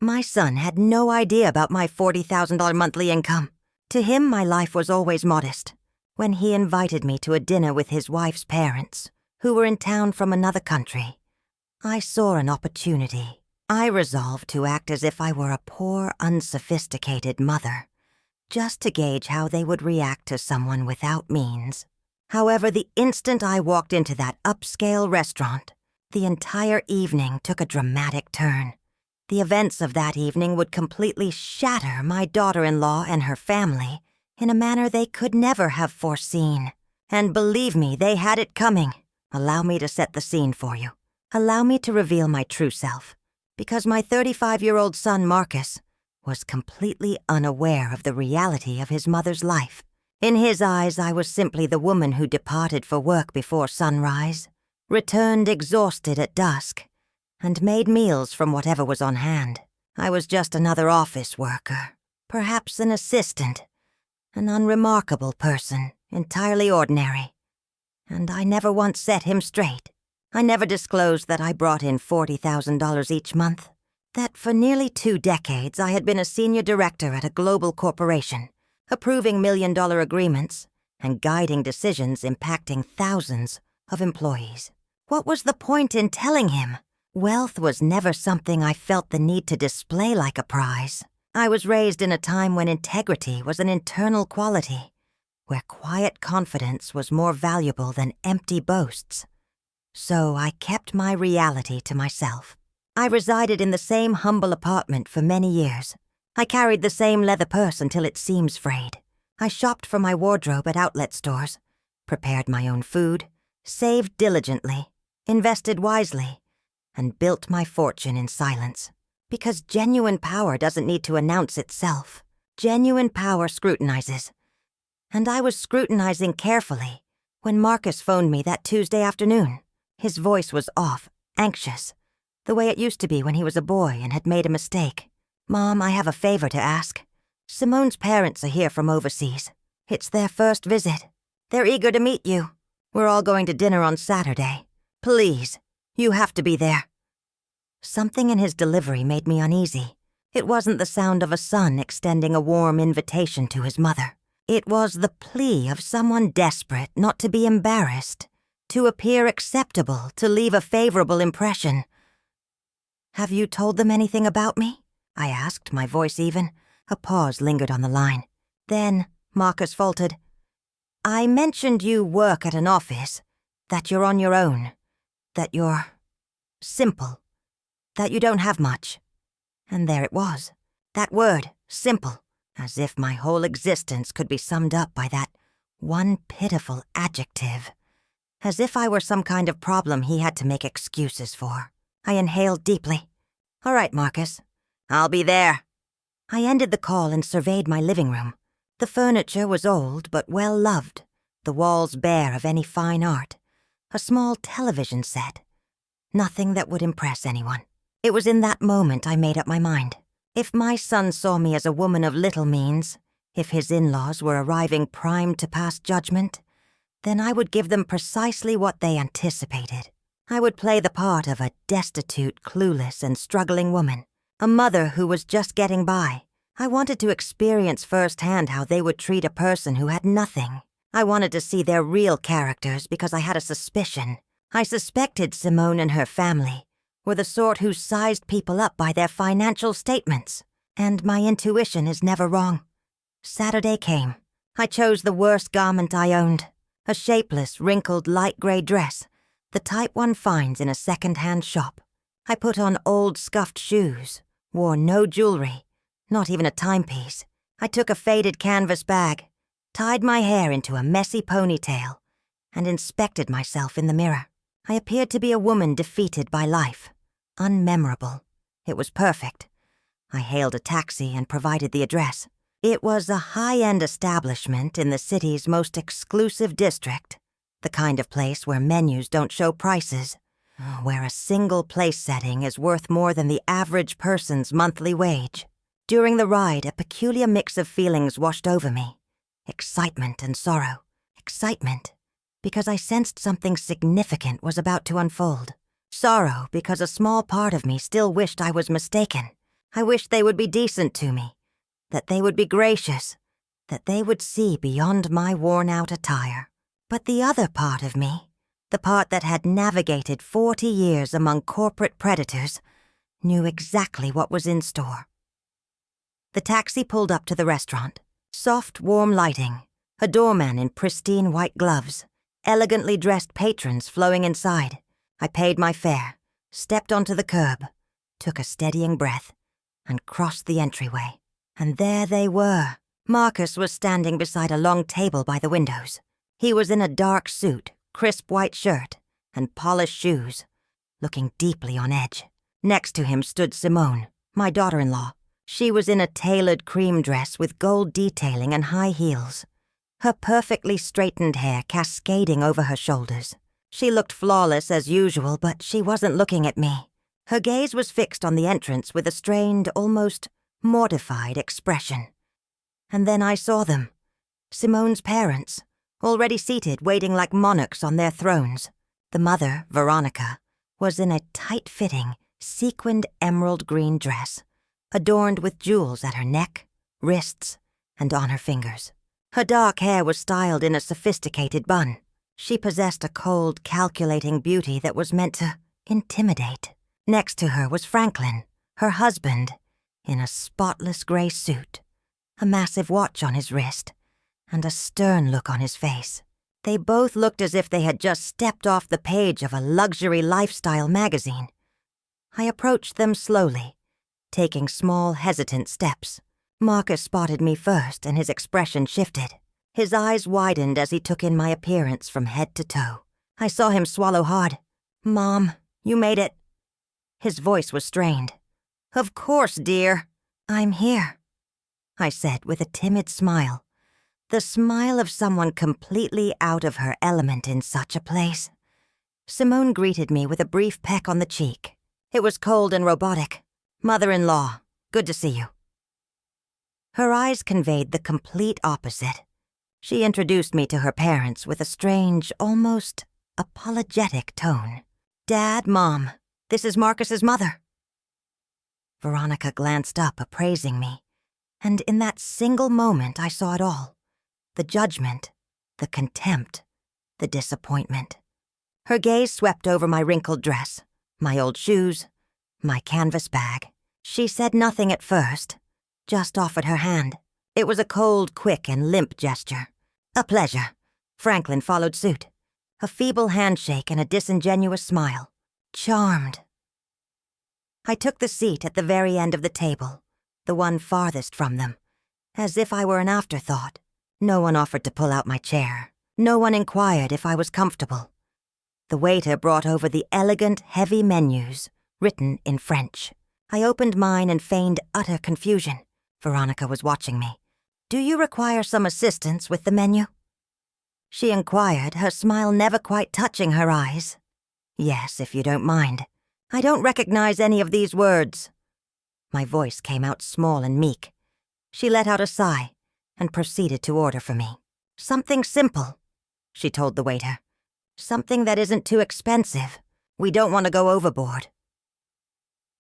My son had no idea about my $40,000 monthly income. To him, my life was always modest. When he invited me to a dinner with his wife's parents, who were in town from another country, I saw an opportunity. I resolved to act as if I were a poor, unsophisticated mother, just to gauge how they would react to someone without means. However, the instant I walked into that upscale restaurant, the entire evening took a dramatic turn. The events of that evening would completely shatter my daughter-in-law and her family in a manner they could never have foreseen. And believe me, they had it coming. Allow me to set the scene for you. Allow me to reveal my true self, because my 35-year-old son, Marcus, was completely unaware of the reality of his mother's life. In his eyes, I was simply the woman who departed for work before sunrise, returned exhausted at dusk, and made meals from whatever was on hand. I was just another office worker, perhaps an assistant, an unremarkable person, entirely ordinary. And I never once set him straight. I never disclosed that I brought in $40,000 each month, that for nearly 2 decades I had been a senior director at a global corporation, approving million-dollar agreements and guiding decisions impacting thousands of employees. What was the point in telling him? Wealth was never something I felt the need to display like a prize. I was raised in a time when integrity was an internal quality, where quiet confidence was more valuable than empty boasts. So I kept my reality to myself. I resided in the same humble apartment for many years. I carried the same leather purse until its seams frayed. I shopped for my wardrobe at outlet stores, prepared my own food, saved diligently, invested wisely, and built my fortune in silence. Because genuine power doesn't need to announce itself. Genuine power scrutinizes. And I was scrutinizing carefully when Marcus phoned me that Tuesday afternoon. His voice was off, anxious, the way it used to be when he was a boy and had made a mistake. "Mom, I have a favor to ask. Simone's parents are here from overseas. It's their first visit. They're eager to meet you. We're all going to dinner on Saturday. Please, you have to be there." Something in his delivery made me uneasy. It wasn't the sound of a son extending a warm invitation to his mother. It was the plea of someone desperate not to be embarrassed, to appear acceptable, to leave a favorable impression. "Have you told them anything about me?" I asked, my voice even. A pause lingered on the line. Then Marcus faltered. "I mentioned you work at an office, that you're on your own, that you're simple, that you don't have much." And there it was. That word, simple, as if my whole existence could be summed up by that one pitiful adjective. As if I were some kind of problem he had to make excuses for. I inhaled deeply. "All right, Marcus. I'll be there." I ended the call and surveyed my living room. The furniture was old but well loved, the walls bare of any fine art, a small television set. Nothing that would impress anyone. It was in that moment I made up my mind. If my son saw me as a woman of little means, if his in-laws were arriving primed to pass judgment, then I would give them precisely what they anticipated. I would play the part of a destitute, clueless, and struggling woman, a mother who was just getting by. I wanted to experience firsthand how they would treat a person who had nothing. I wanted to see their real characters because I had a suspicion. I suspected Simone and her family were the sort who sized people up by their financial statements. And my intuition is never wrong. Saturday came. I chose the worst garment I owned, a shapeless, wrinkled, light gray dress, the type one finds in a second-hand shop. I put on old, scuffed shoes, wore no jewelry, not even a timepiece. I took a faded canvas bag, tied my hair into a messy ponytail, and inspected myself in the mirror. I appeared to be a woman defeated by life, unmemorable. It was perfect. I hailed a taxi and provided the address. It was a high-end establishment in the city's most exclusive district, the kind of place where menus don't show prices, where a single place setting is worth more than the average person's monthly wage. During the ride, a peculiar mix of feelings washed over me. Excitement and sorrow. Excitement, because I sensed something significant was about to unfold. Sorrow, because a small part of me still wished I was mistaken. I wished they would be decent to me, that they would be gracious, that they would see beyond my worn-out attire. But the other part of me, the part that had navigated 40 years among corporate predators, knew exactly what was in store. The taxi pulled up to the restaurant. Soft, warm lighting, a doorman in pristine white gloves, elegantly dressed patrons flowing inside. I paid my fare, stepped onto the curb, took a steadying breath, and crossed the entryway. And there they were. Marcus was standing beside a long table by the windows. He was in a dark suit, crisp white shirt, and polished shoes, looking deeply on edge. Next to him stood Simone, my daughter-in-law. She was in a tailored cream dress with gold detailing and high heels, her perfectly straightened hair cascading over her shoulders. She looked flawless as usual, but she wasn't looking at me. Her gaze was fixed on the entrance with a strained, almost mortified expression. And then I saw them. Simone's parents, already seated, waiting like monarchs on their thrones. The mother, Veronica, was in a tight-fitting, sequined emerald green dress, adorned with jewels at her neck, wrists, and on her fingers. Her dark hair was styled in a sophisticated bun. She possessed a cold, calculating beauty that was meant to intimidate. Next to her was Franklin, her husband, in a spotless gray suit, a massive watch on his wrist, and a stern look on his face. They both looked as if they had just stepped off the page of a luxury lifestyle magazine. I approached them slowly, taking small, hesitant steps. Marcus spotted me first, and his expression shifted. His eyes widened as he took in my appearance from head to toe. I saw him swallow hard. "Mom, you made it." His voice was strained. "Of course, dear." "I'm here," I said with a timid smile. The smile of someone completely out of her element in such a place. Simone greeted me with a brief peck on the cheek. It was cold and robotic. "Mother-in-law, good to see you." Her eyes conveyed the complete opposite. She introduced me to her parents with a strange, almost apologetic tone. "Dad, Mom, this is Marcus's mother." Veronica glanced up, appraising me, and in that single moment I saw it all. The judgment, the contempt, the disappointment. Her gaze swept over my wrinkled dress, my old shoes, my canvas bag. She said nothing at first, just offered her hand. It was a cold, quick, and limp gesture. "A pleasure." Franklin followed suit. A feeble handshake and a disingenuous smile. "Charmed." I took the seat at the very end of the table, the one farthest from them, as if I were an afterthought. No one offered to pull out my chair. No one inquired if I was comfortable. The waiter brought over the elegant, heavy menus, written in French. I opened mine and feigned utter confusion. Veronica was watching me. "Do you require some assistance with the menu?" She inquired, her smile never quite touching her eyes. "Yes, if you don't mind. I don't recognize any of these words." My voice came out small and meek. She let out a sigh and proceeded to order for me. "Something simple," she told the waiter. "Something that isn't too expensive. We don't want to go overboard."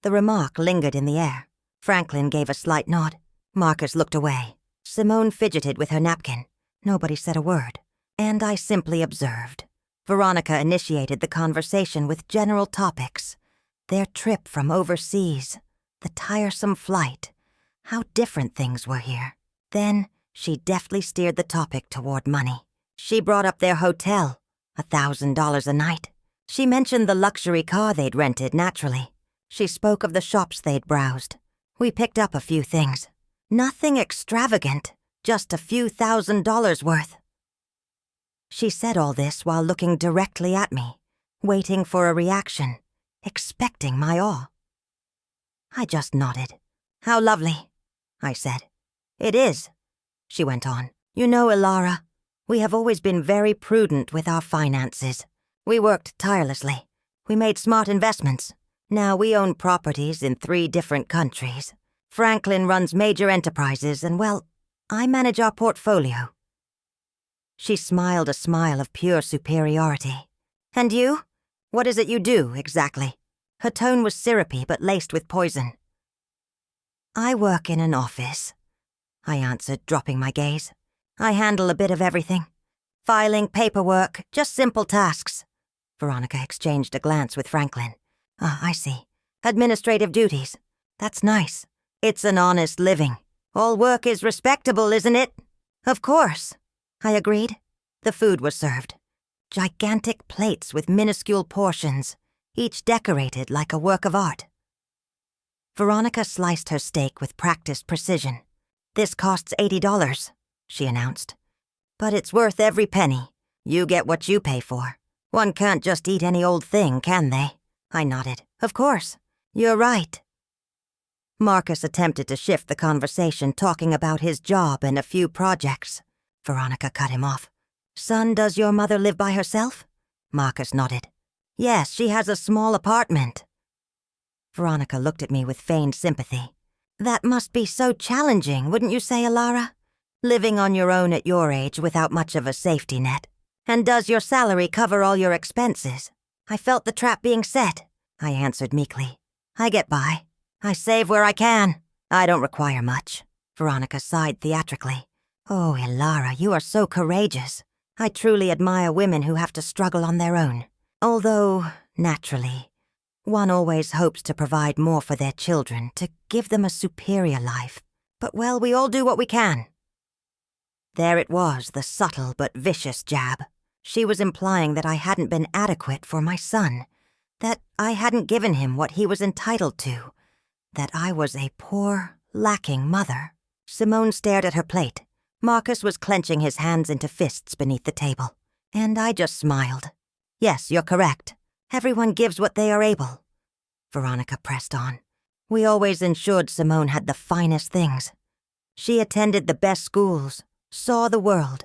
The remark lingered in the air. Franklin gave a slight nod. Marcus looked away. Simone fidgeted with her napkin. Nobody said a word, and I simply observed. Veronica initiated the conversation with general topics. Their trip from overseas, the tiresome flight, how different things were here. Then she deftly steered the topic toward money. She brought up their hotel, $1,000 a night. She mentioned the luxury car they'd rented, naturally. She spoke of the shops they'd browsed. We picked up a few things. Nothing extravagant, just a few $1,000s worth. She said all this while looking directly at me, waiting for a reaction, expecting my awe. I just nodded. "How lovely," I said. "It is," she went on. "You know, Ilara, we have always been very prudent with our finances. We worked tirelessly. We made smart investments. Now we own properties in 3 different countries. Franklin runs major enterprises, and, well, I manage our portfolio." She smiled a smile of pure superiority. "And you? What is it you do, exactly?" Her tone was syrupy but laced with poison. I work in an office, I answered, dropping my gaze. I handle a bit of everything. Filing, paperwork, just simple tasks. Veronica exchanged a glance with Franklin. Ah, I see. Administrative duties. That's nice. It's an honest living. All work is respectable, isn't it? Of course, I agreed. The food was served. Gigantic plates with minuscule portions, each decorated like a work of art. Veronica sliced her steak with practiced precision. This costs $80, she announced. But it's worth every penny. You get what you pay for. One can't just eat any old thing, can they? I nodded. Of course. You're right. Marcus attempted to shift the conversation, talking about his job and a few projects. Veronica cut him off. Son, does your mother live by herself? Marcus nodded. Yes, she has a small apartment. Veronica looked at me with feigned sympathy. That must be so challenging, wouldn't you say, Alara? Living on your own at your age without much of a safety net. And does your salary cover all your expenses? I felt the trap being set, I answered meekly. I get by. I save where I can. I don't require much. Veronica sighed theatrically. Oh, Ilara, you are so courageous. I truly admire women who have to struggle on their own. Although, naturally, one always hopes to provide more for their children, to give them a superior life. But, well, we all do what we can. There it was, the subtle but vicious jab. She was implying that I hadn't been adequate for my son, that I hadn't given him what he was entitled to, that I was a poor, lacking mother. Simone stared at her plate. Marcus was clenching his hands into fists beneath the table, and I just smiled. Yes, you're correct. Everyone gives what they are able. Veronica pressed on. We always ensured Simone had the finest things. She attended the best schools, saw the world,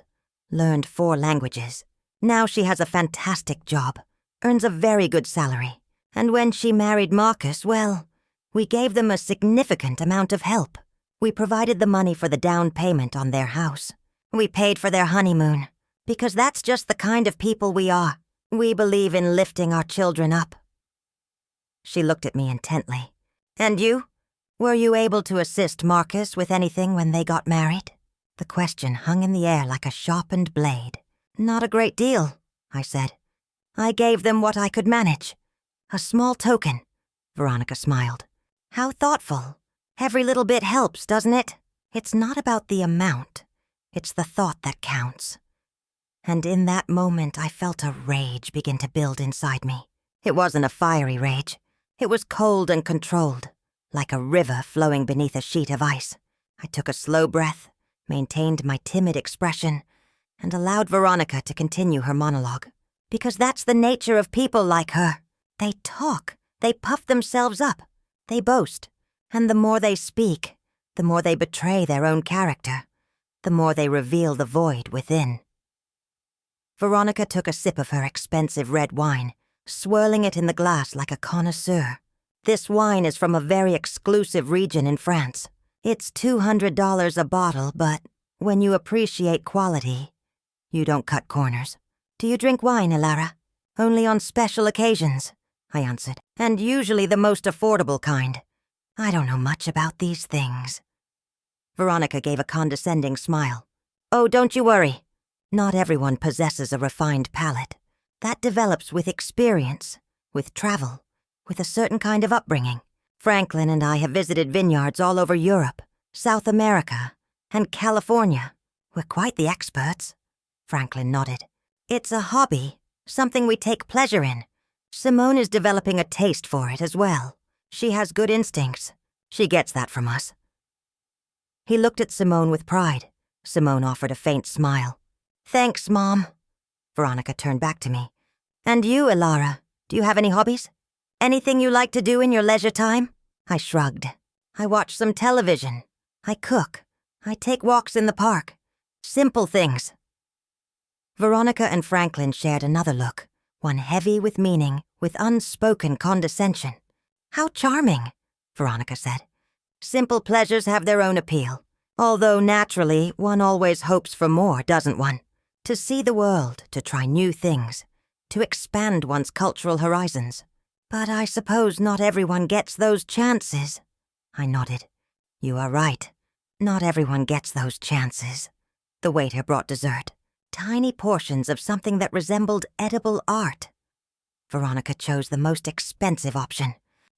learned 4 languages. Now she has a fantastic job, earns a very good salary. And when she married Marcus, well, we gave them a significant amount of help. We provided the money for the down payment on their house. We paid for their honeymoon, because that's just the kind of people we are. We believe in lifting our children up. She looked at me intently. And you? Were you able to assist Marcus with anything when they got married? The question hung in the air like a sharpened blade. Not a great deal, I said. I gave them what I could manage. A small token. Veronica smiled. How thoughtful. Every little bit helps, doesn't it? It's not about the amount. It's the thought that counts. And in that moment, I felt a rage begin to build inside me. It wasn't a fiery rage. It was cold and controlled, like a river flowing beneath a sheet of ice. I took a slow breath, maintained my timid expression, and allowed Veronica to continue her monologue. Because that's the nature of people like her. They talk. They puff themselves up. They boast. And the more they speak, the more they betray their own character, the more they reveal the void within. Veronica took a sip of her expensive red wine, swirling it in the glass like a connoisseur. This wine is from a very exclusive region in France. It's $200 a bottle, but when you appreciate quality, you don't cut corners. Do you drink wine, Ilara? Only on special occasions, I answered, and usually the most affordable kind. I don't know much about these things. Veronica gave a condescending smile. Oh, don't you worry. Not everyone possesses a refined palate. That develops with experience, with travel, with a certain kind of upbringing. Franklin and I have visited vineyards all over Europe, South America, and California. We're quite the experts. Franklin nodded. It's a hobby, something we take pleasure in. Simone is developing a taste for it as well. She has good instincts. She gets that from us. He looked at Simone with pride. Simone offered a faint smile. Thanks, Mom. Veronica turned back to me. And you, Ilara, do you have any hobbies? Anything you like to do in your leisure time? I shrugged. I watch some television. I cook. I take walks in the park. Simple things. Veronica and Franklin shared another look, one heavy with meaning, with unspoken condescension. How charming, Veronica said. Simple pleasures have their own appeal. Although naturally, one always hopes for more, doesn't one? To see the world, to try new things, to expand one's cultural horizons. But I suppose not everyone gets those chances. I nodded. You are right. Not everyone gets those chances. The waiter brought dessert. Tiny portions of something that resembled edible art. Veronica chose the most expensive option.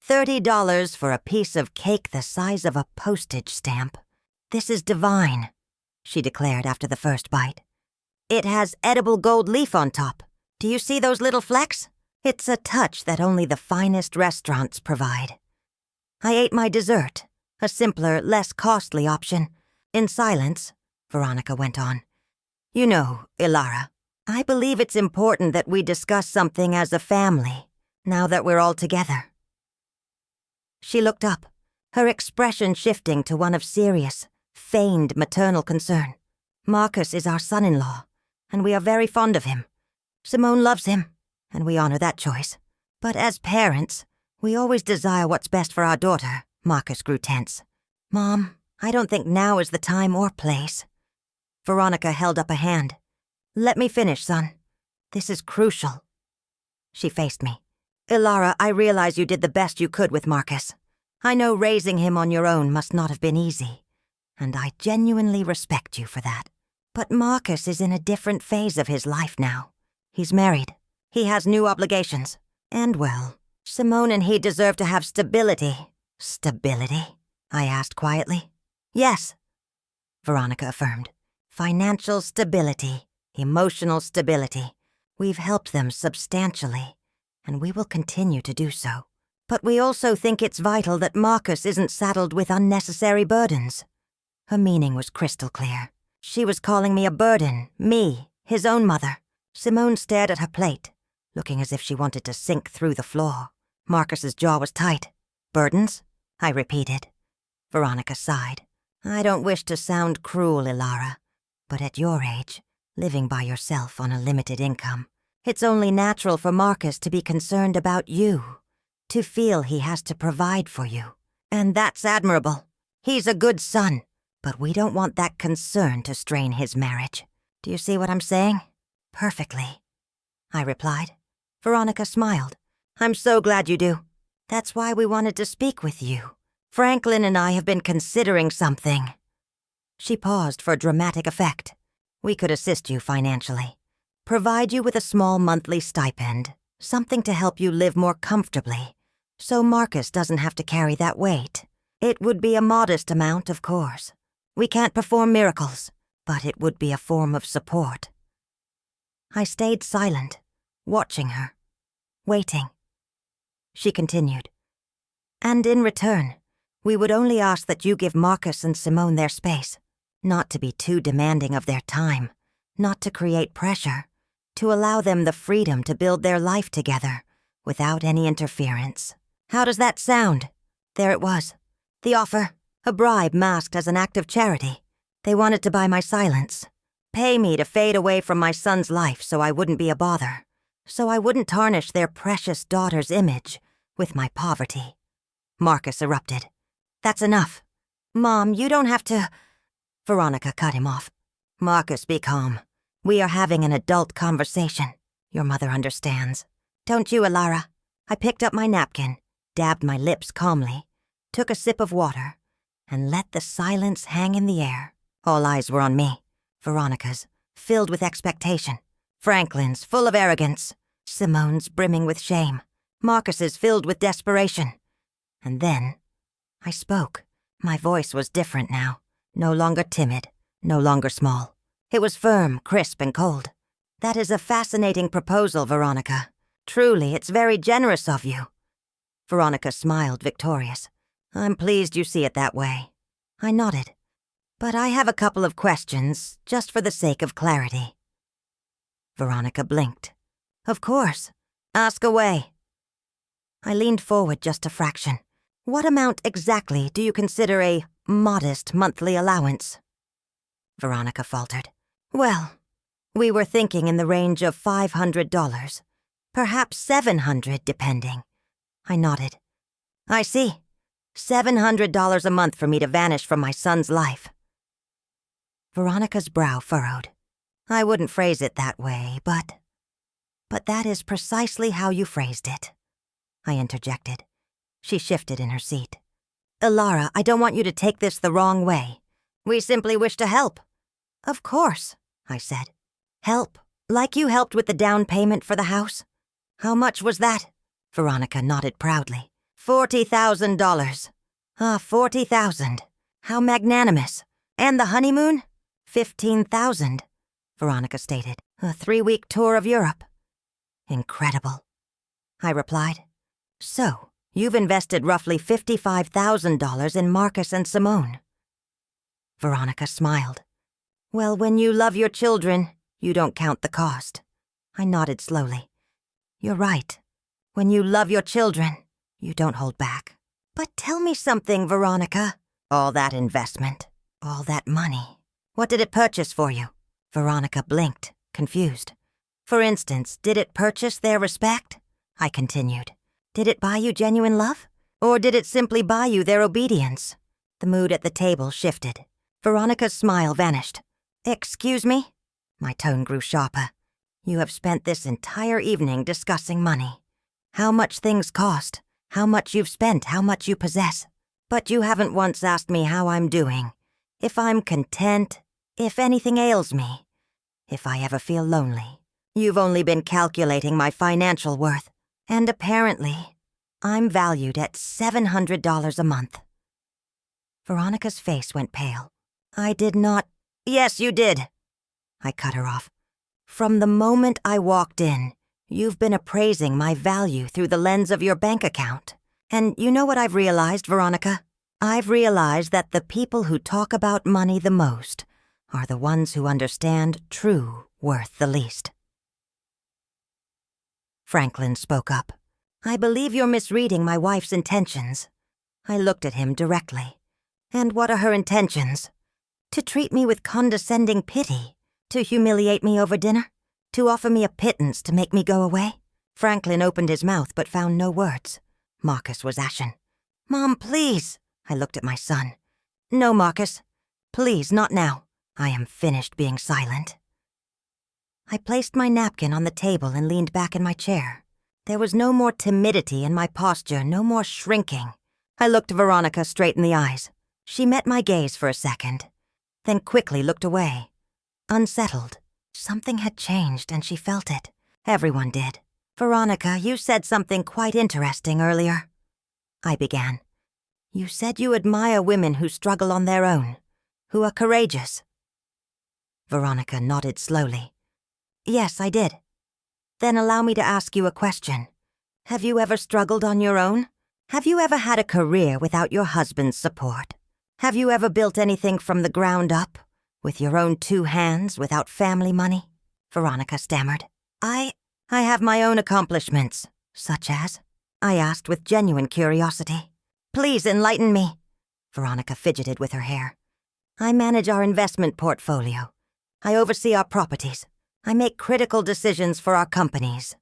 $30 for a piece of cake the size of a postage stamp. This is divine, she declared after the first bite. It has edible gold leaf on top. Do you see those little flecks? It's a touch that only the finest restaurants provide. I ate my dessert, a simpler, less costly option. In silence, Veronica went on. You know, Ilara, I believe it's important that we discuss something as a family, now that we're all together. She looked up, her expression shifting to one of serious, feigned maternal concern. Marcus is our son-in-law, and we are very fond of him. Simone loves him, and we honor that choice. But as parents, we always desire what's best for our daughter. Marcus grew tense. Mom, I don't think now is the time or place. Veronica held up a hand. Let me finish, son. This is crucial. She faced me. Ilara, I realize you did the best you could with Marcus. I know raising him on your own must not have been easy, and I genuinely respect you for that. But Marcus is in a different phase of his life now. He's married. He has new obligations. And, well, Simone and he deserve to have stability. Stability? I asked quietly. Yes, Veronica affirmed. Financial stability, emotional stability. We've helped them substantially, and we will continue to do so. But we also think it's vital that Marcus isn't saddled with unnecessary burdens. Her meaning was crystal clear. She was calling me a burden, me, his own mother. Simone stared at her plate, looking as if she wanted to sink through the floor. Marcus's jaw was tight. Burdens? I repeated. Veronica sighed. I don't wish to sound cruel, Ilara, but at your age, living by yourself on a limited income, it's only natural for Marcus to be concerned about you, to feel he has to provide for you. And that's admirable. He's a good son, but we don't want that concern to strain his marriage. Do you see what I'm saying? Perfectly, I replied. Veronica smiled. I'm so glad you do. That's why we wanted to speak with you. Franklin and I have been considering something. She paused for dramatic effect. We could assist you financially. Provide you with a small monthly stipend, something to help you live more comfortably, so Marcus doesn't have to carry that weight. It would be a modest amount, of course. We can't perform miracles, but it would be a form of support. I stayed silent, watching her, waiting. She continued. And in return, we would only ask that you give Marcus and Simone their space, not to be too demanding of their time, not to create pressure, to allow them the freedom to build their life together without any interference. How does that sound? There it was. The offer, a bribe masked as an act of charity. They wanted to buy my silence, pay me to fade away from my son's life so I wouldn't be a bother, so I wouldn't tarnish their precious daughter's image with my poverty. Marcus erupted. That's enough. Mom, you don't have to... Veronica cut him off. Marcus, be calm. We are having an adult conversation. Your mother understands. Don't you, Ilara? I picked up my napkin, dabbed my lips calmly, took a sip of water, and let the silence hang in the air. All eyes were on me. Veronica's, filled with expectation. Franklin's, full of arrogance. Simone's, brimming with shame. Marcus's, filled with desperation. And then, I spoke. My voice was different now. No longer timid, no longer small. It was firm, crisp, and cold. That is a fascinating proposal, Veronica. Truly, it's very generous of you. Veronica smiled, victorious. I'm pleased you see it that way. I nodded. But I have a couple of questions, just for the sake of clarity. Veronica blinked. Of course. Ask away. I leaned forward just a fraction. What amount exactly do you consider a modest monthly allowance? Veronica faltered. Well, we were thinking in the range of $500. Perhaps $700, depending. I nodded. I see. $700 a month for me to vanish from my son's life. Veronica's brow furrowed. I wouldn't phrase it that way, but that is precisely how you phrased it. I interjected. She shifted in her seat. Ilara, I don't want you to take this the wrong way. We simply wish to help. Of course, I said. Help, like you helped with the down payment for the house? How much was that? Veronica nodded proudly. $40,000. Ah, 40,000. How magnanimous. And the honeymoon? 15,000, Veronica stated. A 3-week tour of Europe. Incredible, I replied. So, you've invested roughly $55,000 in Marcus and Simone. Veronica smiled. Well, when you love your children, you don't count the cost. I nodded slowly. You're right. When you love your children, you don't hold back. But tell me something, Veronica. All that investment, all that money. What did it purchase for you? Veronica blinked, confused. For instance, did it purchase their respect? I continued. Did it buy you genuine love? Or did it simply buy you their obedience? The mood at the table shifted. Veronica's smile vanished. Excuse me? My tone grew sharper. You have spent this entire evening discussing money. How much things cost, how much you've spent, how much you possess. But you haven't once asked me how I'm doing, if I'm content, if anything ails me, if I ever feel lonely. You've only been calculating my financial worth, and apparently, I'm valued at $700 a month. Veronica's face went pale. I did not— Yes, you did. I cut her off. From the moment I walked in, you've been appraising my value through the lens of your bank account. And you know what I've realized, Veronica? I've realized that the people who talk about money the most are the ones who understand true worth the least. Franklin spoke up. I believe you're misreading my wife's intentions. I looked at him directly. And what are her intentions? To treat me with condescending pity? To humiliate me over dinner? To offer me a pittance to make me go away? Franklin opened his mouth but found no words. Marcus was ashen. Mom, please. I looked at my son. No, Marcus. Please, not now. I am finished being silent. I placed my napkin on the table and leaned back in my chair. There was no more timidity in my posture, no more shrinking. I looked Veronica straight in the eyes. She met my gaze for a second, then quickly looked away. Unsettled. Something had changed and she felt it. Everyone did. Veronica, you said something quite interesting earlier. I began. You said you admire women who struggle on their own, who are courageous. Veronica nodded slowly. Yes, I did. Then allow me to ask you a question. Have you ever struggled on your own? Have you ever had a career without your husband's support? Have you ever built anything from the ground up, with your own 2 hands, without family money? Veronica stammered. I have my own accomplishments. Such as? I asked with genuine curiosity. Please enlighten me. Veronica fidgeted with her hair. I manage our investment portfolio. I oversee our properties. I make critical decisions for our companies.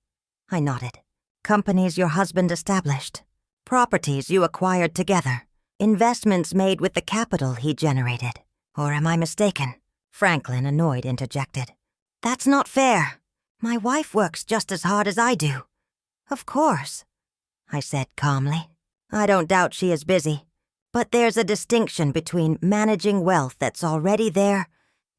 I nodded. Companies your husband established. Properties you acquired together. Investments made with the capital he generated. Or am I mistaken? Franklin, annoyed, interjected. That's not fair. My wife works just as hard as I do. Of course, I said calmly. I don't doubt she is busy. But there's a distinction between managing wealth that's already there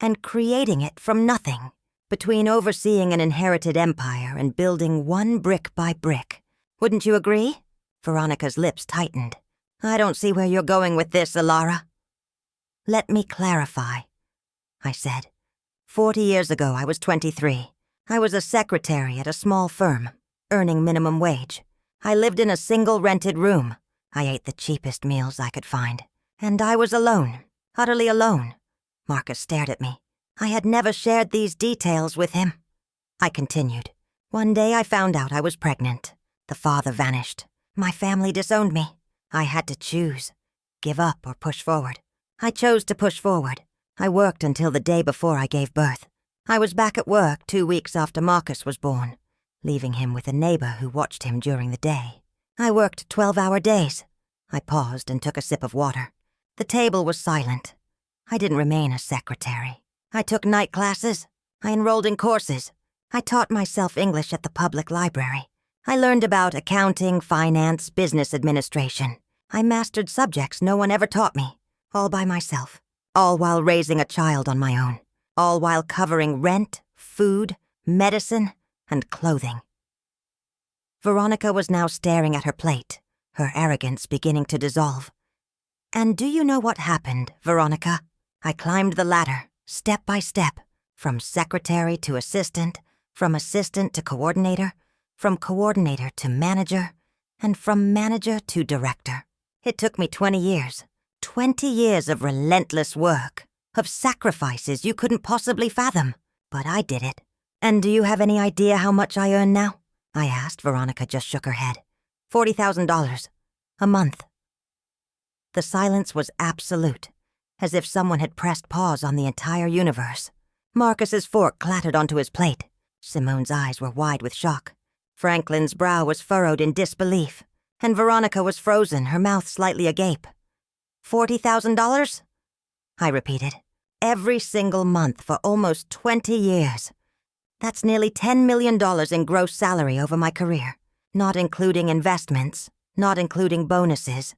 and creating it from nothing. Between overseeing an inherited empire and building one brick by brick. Wouldn't you agree? Veronica's lips tightened. I don't see where you're going with this, Ilara. Let me clarify, I said. 40 years ago, I was 23. I was a secretary at a small firm, earning minimum wage. I lived in a single rented room. I ate the cheapest meals I could find. And I was alone, utterly alone. Marcus stared at me. I had never shared these details with him. I continued. One day I found out I was pregnant. The father vanished. My family disowned me. I had to choose. Give up or push forward. I chose to push forward. I worked until the day before I gave birth. I was back at work 2 weeks after Marcus was born, leaving him with a neighbor who watched him during the day. I worked 12-hour days. I paused and took a sip of water. The table was silent. I didn't remain a secretary. I took night classes. I enrolled in courses. I taught myself English at the public library. I learned about accounting, finance, business administration. I mastered subjects no one ever taught me, all by myself, all while raising a child on my own, all while covering rent, food, medicine, and clothing. Veronica was now staring at her plate, her arrogance beginning to dissolve. And do you know what happened, Veronica? I climbed the ladder, step by step, from secretary to assistant, from assistant to coordinator, from coordinator to manager, and from manager to director. It took me 20 years. 20 years of relentless work, of sacrifices you couldn't possibly fathom. But I did it. And do you have any idea how much I earn now? I asked. Veronica just shook her head. $40,000. A month. The silence was absolute, as if someone had pressed pause on the entire universe. Marcus's fork clattered onto his plate. Simone's eyes were wide with shock. Franklin's brow was furrowed in disbelief, and Veronica was frozen, her mouth slightly agape. $40,000? I repeated. Every single month for almost 20 years. That's nearly $10 million in gross salary over my career, not including investments, not including bonuses,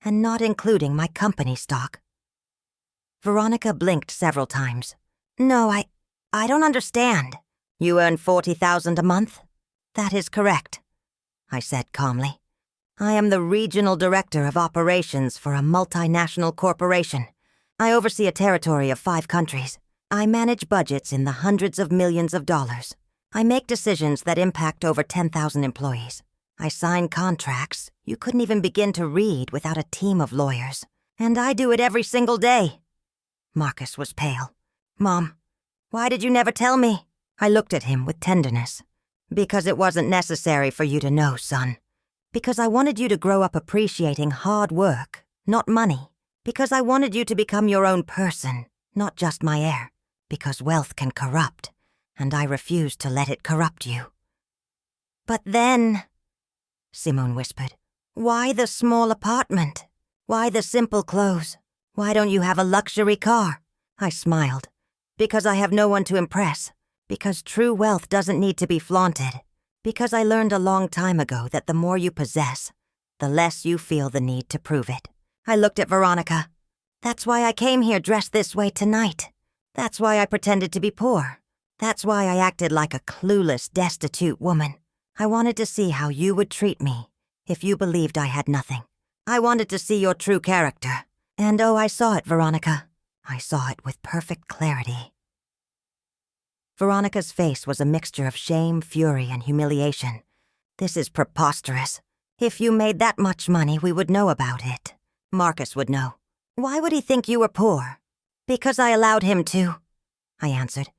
and not including my company stock. Veronica blinked several times. No, I don't understand. You earn $40,000 a month? That is correct, I said calmly. I am the regional director of operations for a multinational corporation. I oversee a territory of 5 countries. I manage budgets in the hundreds of millions of dollars. I make decisions that impact over 10,000 employees. I sign contracts you couldn't even begin to read without a team of lawyers. And I do it every single day. Marcus was pale. Mom, why did you never tell me? I looked at him with tenderness. Because it wasn't necessary for you to know, son. Because I wanted you to grow up appreciating hard work, not money. Because I wanted you to become your own person, not just my heir. Because wealth can corrupt, and I refused to let it corrupt you. But then, Simone whispered, why the small apartment? Why the simple clothes? Why don't you have a luxury car? I smiled. Because I have no one to impress. Because true wealth doesn't need to be flaunted. Because I learned a long time ago that the more you possess, the less you feel the need to prove it. I looked at Veronica. That's why I came here dressed this way tonight. That's why I pretended to be poor. That's why I acted like a clueless, destitute woman. I wanted to see how you would treat me if you believed I had nothing. I wanted to see your true character. And oh, I saw it, Veronica. I saw it with perfect clarity. Veronica's face was a mixture of shame, fury, and humiliation. This is preposterous. If you made that much money, we would know about it. Marcus would know. Why would he think you were poor? Because I allowed him to, I answered.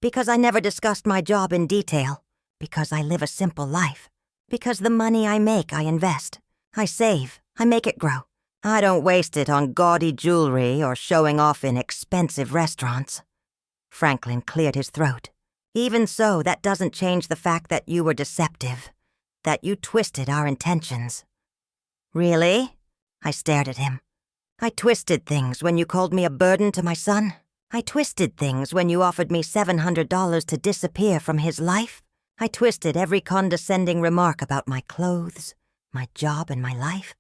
Because I never discussed my job in detail. Because I live a simple life. Because the money I make, I invest. I save. I make it grow. I don't waste it on gaudy jewelry or showing off in expensive restaurants. Franklin cleared his throat. Even so, that doesn't change the fact that you were deceptive. That you twisted our intentions. Really? I stared at him. I twisted things when you called me a burden to my son. I twisted things when you offered me $700 to disappear from his life. I twisted every condescending remark about my clothes, my job, and my life.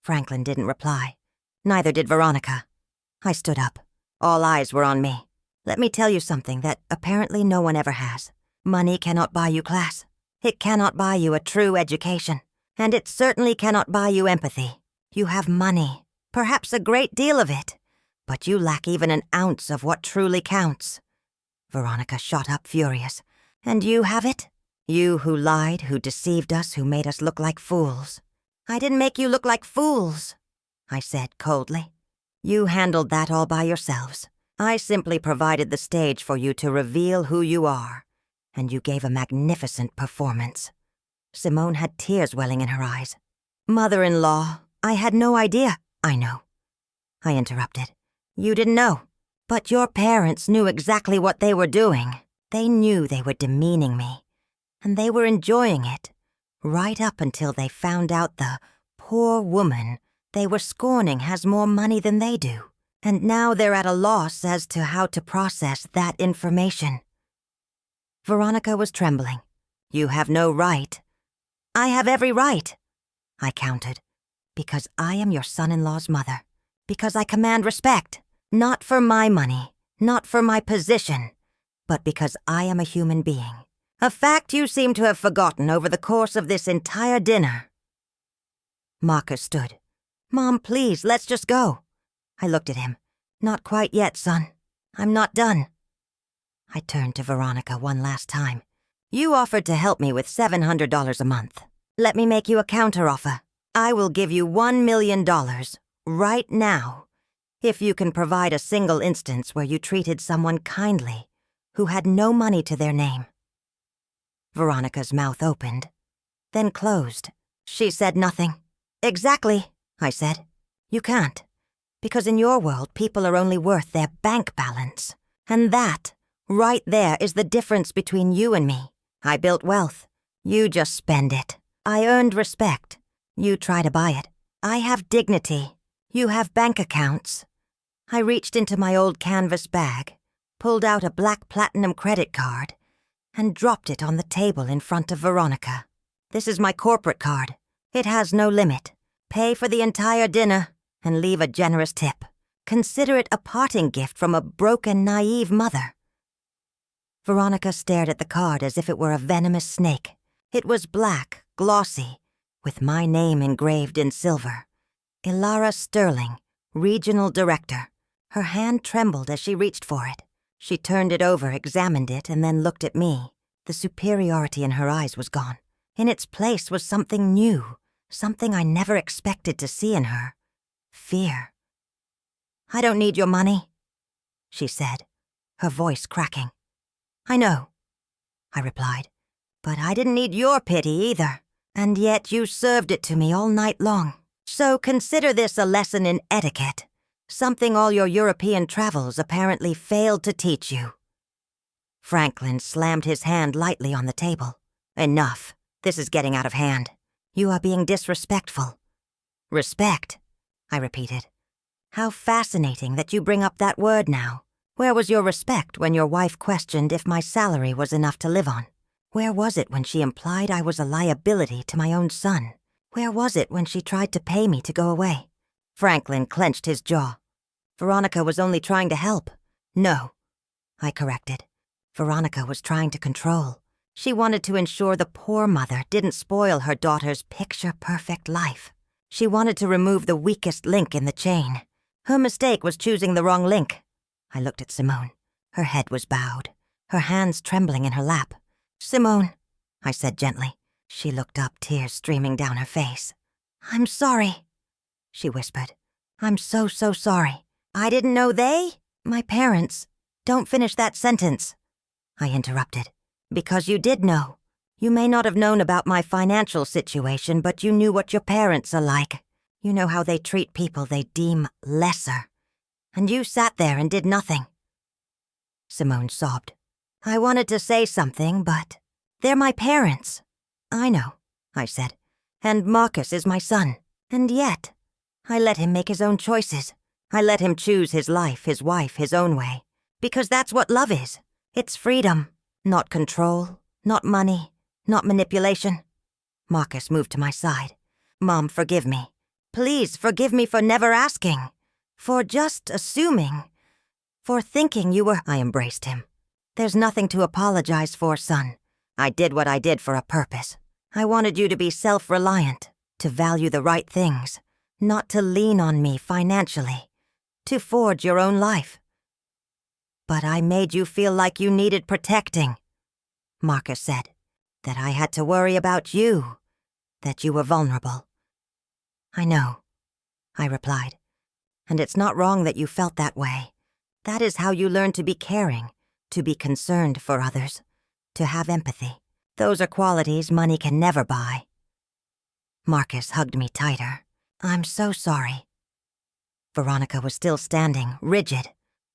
Franklin didn't reply. Neither did Veronica. I stood up. All eyes were on me. Let me tell you something that apparently no one ever has. Money cannot buy you class. It cannot buy you a true education. And it certainly cannot buy you empathy. You have money, perhaps a great deal of it, but you lack even an ounce of what truly counts. Veronica shot up furious. And you have it? You who lied, who deceived us, who made us look like fools. I didn't make you look like fools, I said coldly. You handled that all by yourselves. I simply provided the stage for you to reveal who you are, and you gave a magnificent performance. Simone had tears welling in her eyes. Mother-in-law, I had no idea. I know. I interrupted. You didn't know. But your parents knew exactly what they were doing. They knew they were demeaning me. And they were enjoying it. Right up until they found out the poor woman they were scorning has more money than they do. And now they're at a loss as to how to process that information. Veronica was trembling. You have no right. I have every right, I countered. Because I am your son-in-law's mother. Because I command respect. Not for my money, not for my position, but because I am a human being. A fact you seem to have forgotten over the course of this entire dinner. Marcus stood. Mom, please, let's just go. I looked at him. Not quite yet, son. I'm not done. I turned to Veronica one last time. You offered to help me with $700 a month. Let me make you a counteroffer. I will give you $1 million right now if you can provide a single instance where you treated someone kindly who had no money to their name. Veronica's mouth opened, then closed. She said nothing. Exactly, I said. You can't. Because in your world, people are only worth their bank balance. And that, right there, is the difference between you and me. I built wealth. You just spend it. I earned respect. You try to buy it. I have dignity. You have bank accounts. I reached into my old canvas bag, pulled out a black platinum credit card, and dropped it on the table in front of Veronica. This is my corporate card. It has no limit. Pay for the entire dinner and leave a generous tip. Consider it a parting gift from a broken, naive mother. Veronica stared at the card as if it were a venomous snake. It was black, glossy, with my name engraved in silver. Ilara Sterling, Regional Director. Her hand trembled as she reached for it. She turned it over, examined it, and then looked at me. The superiority in her eyes was gone. In its place was something new, something I never expected to see in her. Fear. I don't need your money, she said, her voice cracking. I know, I replied, but I didn't need your pity either. And yet you served it to me all night long. So consider this a lesson in etiquette, something all your European travels apparently failed to teach you. Franklin slammed his hand lightly on the table. Enough. This is getting out of hand. You are being disrespectful. Respect, I repeated. How fascinating that you bring up that word now. Where was your respect when your wife questioned if my salary was enough to live on? Where was it when she implied I was a liability to my own son? Where was it when she tried to pay me to go away? Franklin clenched his jaw. Veronica was only trying to help. No, I corrected. Veronica was trying to control. She wanted to ensure the poor mother didn't spoil her daughter's picture-perfect life. She wanted to remove the weakest link in the chain. Her mistake was choosing the wrong link. I looked at Simone. Her head was bowed, her hands trembling in her lap. Simone, I said gently. She looked up, tears streaming down her face. I'm sorry, she whispered. I'm so sorry. I didn't know my parents. Don't finish that sentence, I interrupted. Because you did know. You may not have known about my financial situation, but you knew what your parents are like. You know how they treat people they deem lesser. And you sat there and did nothing. Simone sobbed. I wanted to say something, but they're my parents. I know, I said. And Marcus is my son. And yet, I let him make his own choices. I let him choose his life, his wife, his own way. Because that's what love is. It's freedom. Not control, not money, not manipulation. Marcus moved to my side. Mom, forgive me. Please forgive me for never asking. For just assuming. For thinking you were... I embraced him. There's nothing to apologize for, son. I did what I did for a purpose. I wanted you to be self-reliant, to value the right things, not to lean on me financially, to forge your own life. But I made you feel like you needed protecting, Marcus said, that I had to worry about you, that you were vulnerable. I know, I replied, and it's not wrong that you felt that way. That is how you learn to be caring, to be concerned for others, to have empathy. Those are qualities money can never buy. Marcus hugged me tighter. I'm so sorry. Veronica was still standing, rigid,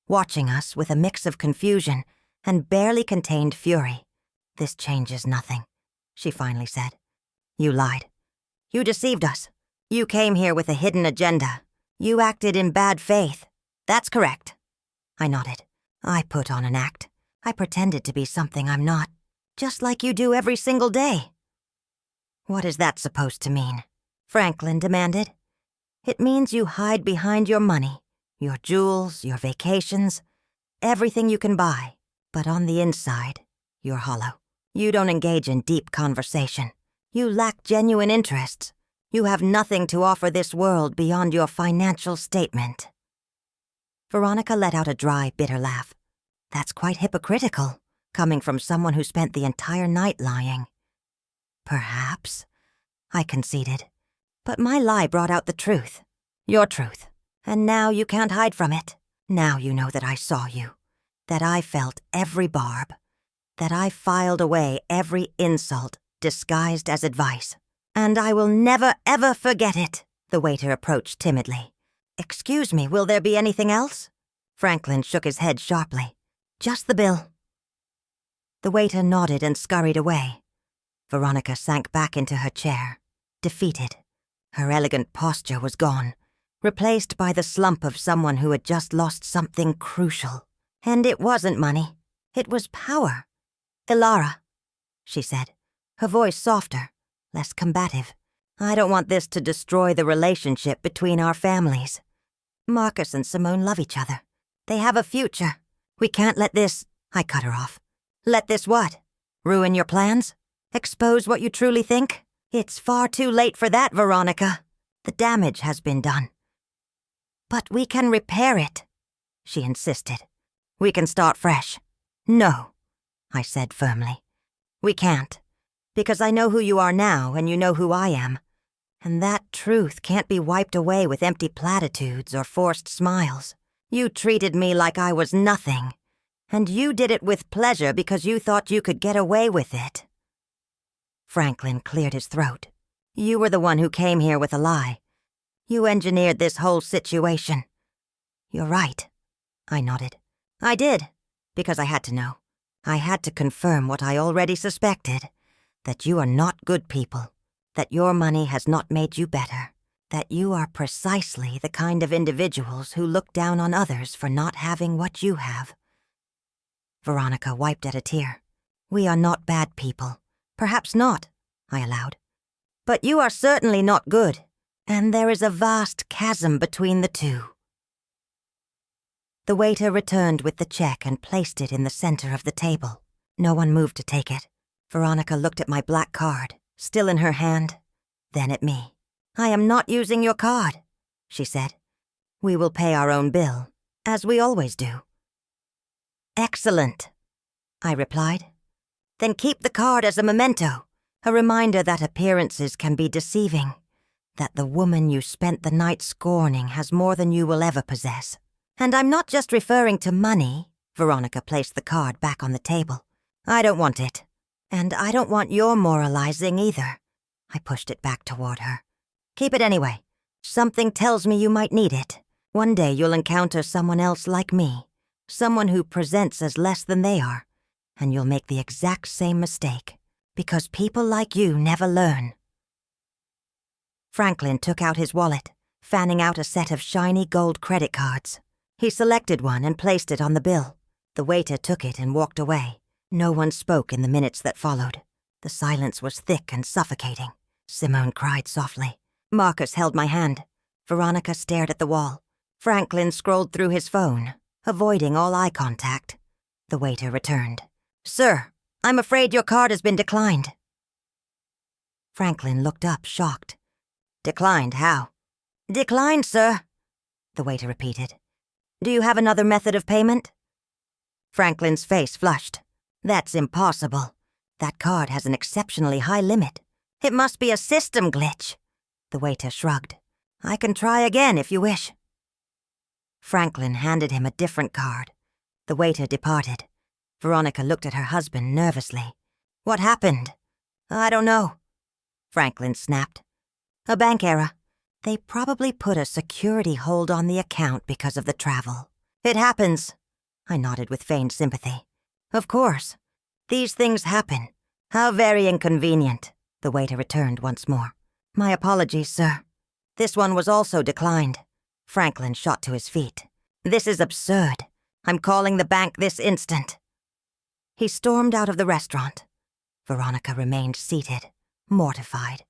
watching us with a mix of confusion and barely contained fury. This changes nothing, she finally said. You lied. You deceived us. You came here with a hidden agenda. You acted in bad faith. That's correct. I nodded. I put on an act. I pretended to be something I'm not, just like you do every single day. What is that supposed to mean? Franklin demanded. It means you hide behind your money, your jewels, your vacations, everything you can buy. But on the inside, you're hollow. You don't engage in deep conversation. You lack genuine interests. You have nothing to offer this world beyond your financial statement. Veronica let out a dry, bitter laugh. That's quite hypocritical, coming from someone who spent the entire night lying. Perhaps, I conceded. But my lie brought out the truth. Your truth. And now you can't hide from it. Now you know that I saw you. That I felt every barb. That I filed away every insult disguised as advice. And I will never, ever forget it. The waiter approached timidly. Excuse me, will there be anything else? Franklin shook his head sharply. Just the bill. The waiter nodded and scurried away. Veronica sank back into her chair, defeated. Her elegant posture was gone, replaced by the slump of someone who had just lost something crucial. And it wasn't money. It was power. Ilara, she said, her voice softer, less combative. I don't want this to destroy the relationship between our families. Marcus and Simone love each other. They have a future. We can't let this— I cut her off. Let this what? Ruin your plans? Expose what you truly think? It's far too late for that, Veronica. The damage has been done. But we can repair it, she insisted. We can start fresh. No, I said firmly. We can't, because I know who you are now and you know who I am. And that truth can't be wiped away with empty platitudes or forced smiles. You treated me like I was nothing, and you did it with pleasure because you thought you could get away with it. Franklin cleared his throat. You were the one who came here with a lie. You engineered this whole situation. You're right, I nodded. I did, because I had to know. I had to confirm what I already suspected, that you are not good people, that your money has not made you better, that you are precisely the kind of individuals who look down on others for not having what you have. Veronica wiped at a tear. We are not bad people. Perhaps not, I allowed. But you are certainly not good, and there is a vast chasm between the two. The waiter returned with the check and placed it in the center of the table. No one moved to take it. Veronica looked at my black card, still in her hand, then at me. I am not using your card, she said. We will pay our own bill, as we always do. Excellent, I replied. Then keep the card as a memento, a reminder that appearances can be deceiving, that the woman you spent the night scorning has more than you will ever possess. And I'm not just referring to money. Veronica placed the card back on the table. I don't want it. And I don't want your moralizing either. I pushed it back toward her. Keep it anyway. Something tells me you might need it. One day you'll encounter someone else like me, someone who presents as less than they are, and you'll make the exact same mistake, because people like you never learn. Franklin took out his wallet, fanning out a set of shiny gold credit cards. He selected one and placed it on the bill. The waiter took it and walked away. No one spoke in the minutes that followed. The silence was thick and suffocating. Simone cried softly. Marcus held my hand. Veronica stared at the wall. Franklin scrolled through his phone, avoiding all eye contact. The waiter returned. Sir, I'm afraid your card has been declined. Franklin looked up, shocked. Declined, how? Declined, sir, the waiter repeated. Do you have another method of payment? Franklin's face flushed. That's impossible. That card has an exceptionally high limit. It must be a system glitch. The waiter shrugged. I can try again if you wish. Franklin handed him a different card. The waiter departed. Veronica looked at her husband nervously. What happened? I don't know. Franklin snapped. A bank error. They probably put a security hold on the account because of the travel. It happens. I nodded with feigned sympathy. Of course. These things happen. How very inconvenient. The waiter returned once more. My apologies, sir. This one was also declined. Franklin shot to his feet. This is absurd. I'm calling the bank this instant. He stormed out of the restaurant. Veronica remained seated, mortified.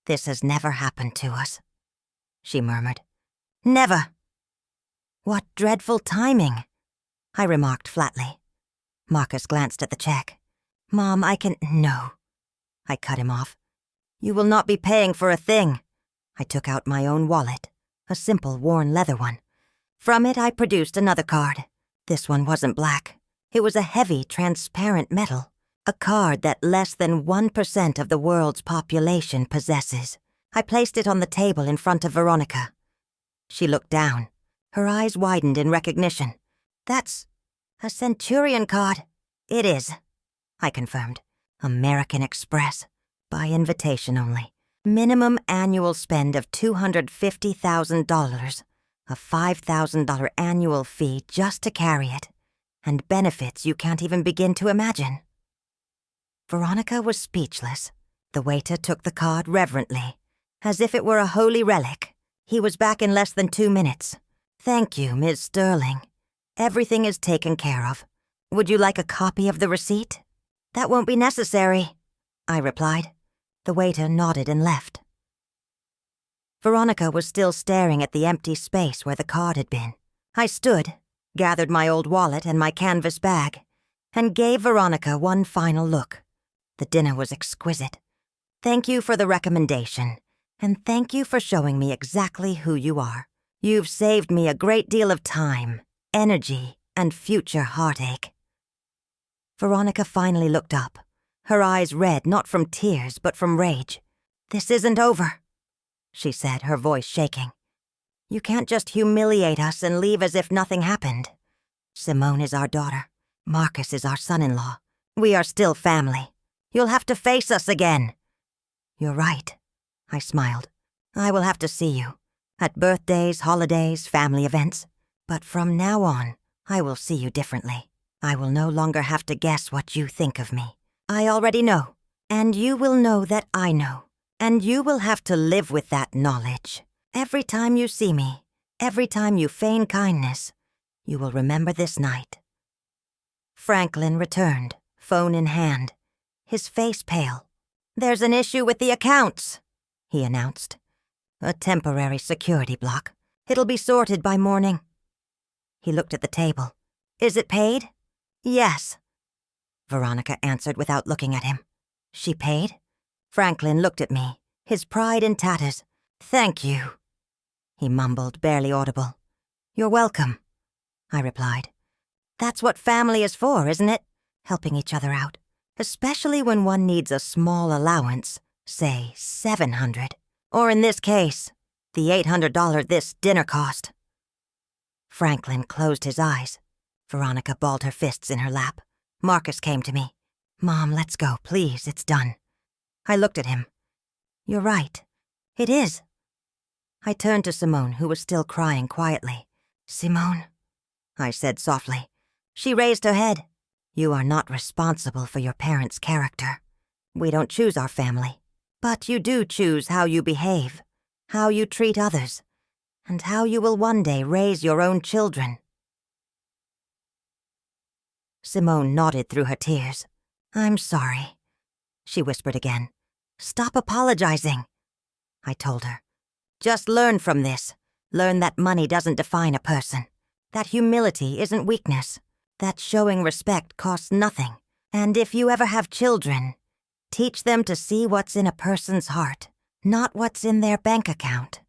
This has never happened to us. she murmured. Never. What dreadful timing, I remarked flatly. Marcus glanced at the check. Mom, No. I cut him off. You will not be paying for a thing. I took out my own wallet, a simple worn leather one. From it I produced another card. This one wasn't black. It was a heavy, transparent metal. A card that less than 1% of the world's population possesses. I placed it on the table in front of Veronica. She looked down. Her eyes widened in recognition. That's a Centurion card. It is, I confirmed. American Express. By invitation only. Minimum annual spend of $250,000. A $5,000 annual fee just to carry it. And benefits you can't even begin to imagine. Veronica was speechless. The waiter took the card reverently, as if it were a holy relic. He was back in less than 2 minutes. Thank you, Ms. Sterling. Everything is taken care of. Would you like a copy of the receipt? That won't be necessary, I replied. The waiter nodded and left. Veronica was still staring at the empty space where the card had been. I stood, gathered my old wallet and my canvas bag, and gave Veronica one final look. The dinner was exquisite. Thank you for the recommendation, and thank you for showing me exactly who you are. You've saved me a great deal of time, energy, and future heartache. Veronica finally looked up, her eyes red not from tears but from rage. This isn't over, she said, her voice shaking. You can't just humiliate us and leave as if nothing happened. Simone is our daughter. Marcus is our son-in-law. We are still family. You'll have to face us again. You're right, I smiled. I will have to see you. At birthdays, holidays, family events. But from now on, I will see you differently. I will no longer have to guess what you think of me. I already know. And you will know that I know. And you will have to live with that knowledge. Every time you see me, every time you feign kindness, you will remember this night. Franklin returned, phone in hand, his face pale. There's an issue with the accounts, he announced. A temporary security block. It'll be sorted by morning. He looked at the table. Is it paid? Yes, Veronica answered without looking at him. She paid? Franklin looked at me, his pride in tatters. Thank you, he mumbled, barely audible. You're welcome, I replied. That's what family is for, isn't it? Helping each other out. Especially when one needs a small allowance, say $700. Or in this case, the $800 this dinner cost. Franklin closed his eyes. Veronica balled her fists in her lap. Marcus came to me. Mom, let's go, please, it's done. I looked at him. You're right. It is. I turned to Simone, who was still crying quietly. Simone, I said softly. She raised her head. You are not responsible for your parents' character. We don't choose our family. But you do choose how you behave, how you treat others, and how you will one day raise your own children. Simone nodded through her tears. I'm sorry, she whispered again. Stop apologizing, I told her. Just learn from this. Learn that money doesn't define a person. That humility isn't weakness. That showing respect costs nothing. And if you ever have children, teach them to see what's in a person's heart, not what's in their bank account.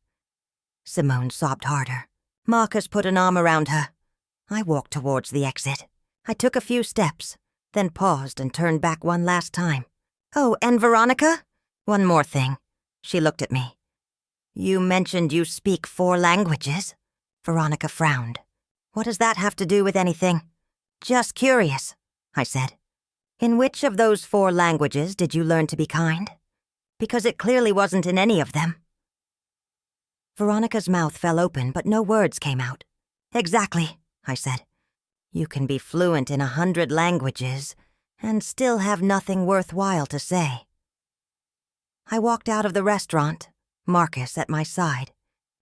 Simone sobbed harder. Marcus put an arm around her. I walked towards the exit. I took a few steps, then paused and turned back one last time. Oh, and Veronica? One more thing. She looked at me. You mentioned you speak 4 languages. Veronica frowned. What does that have to do with anything? Just curious, I said. In which of those 4 languages did you learn to be kind? Because it clearly wasn't in any of them. Veronica's mouth fell open, but no words came out. Exactly, I said. You can be fluent in 100 languages and still have nothing worthwhile to say. I walked out of the restaurant, Marcus at my side.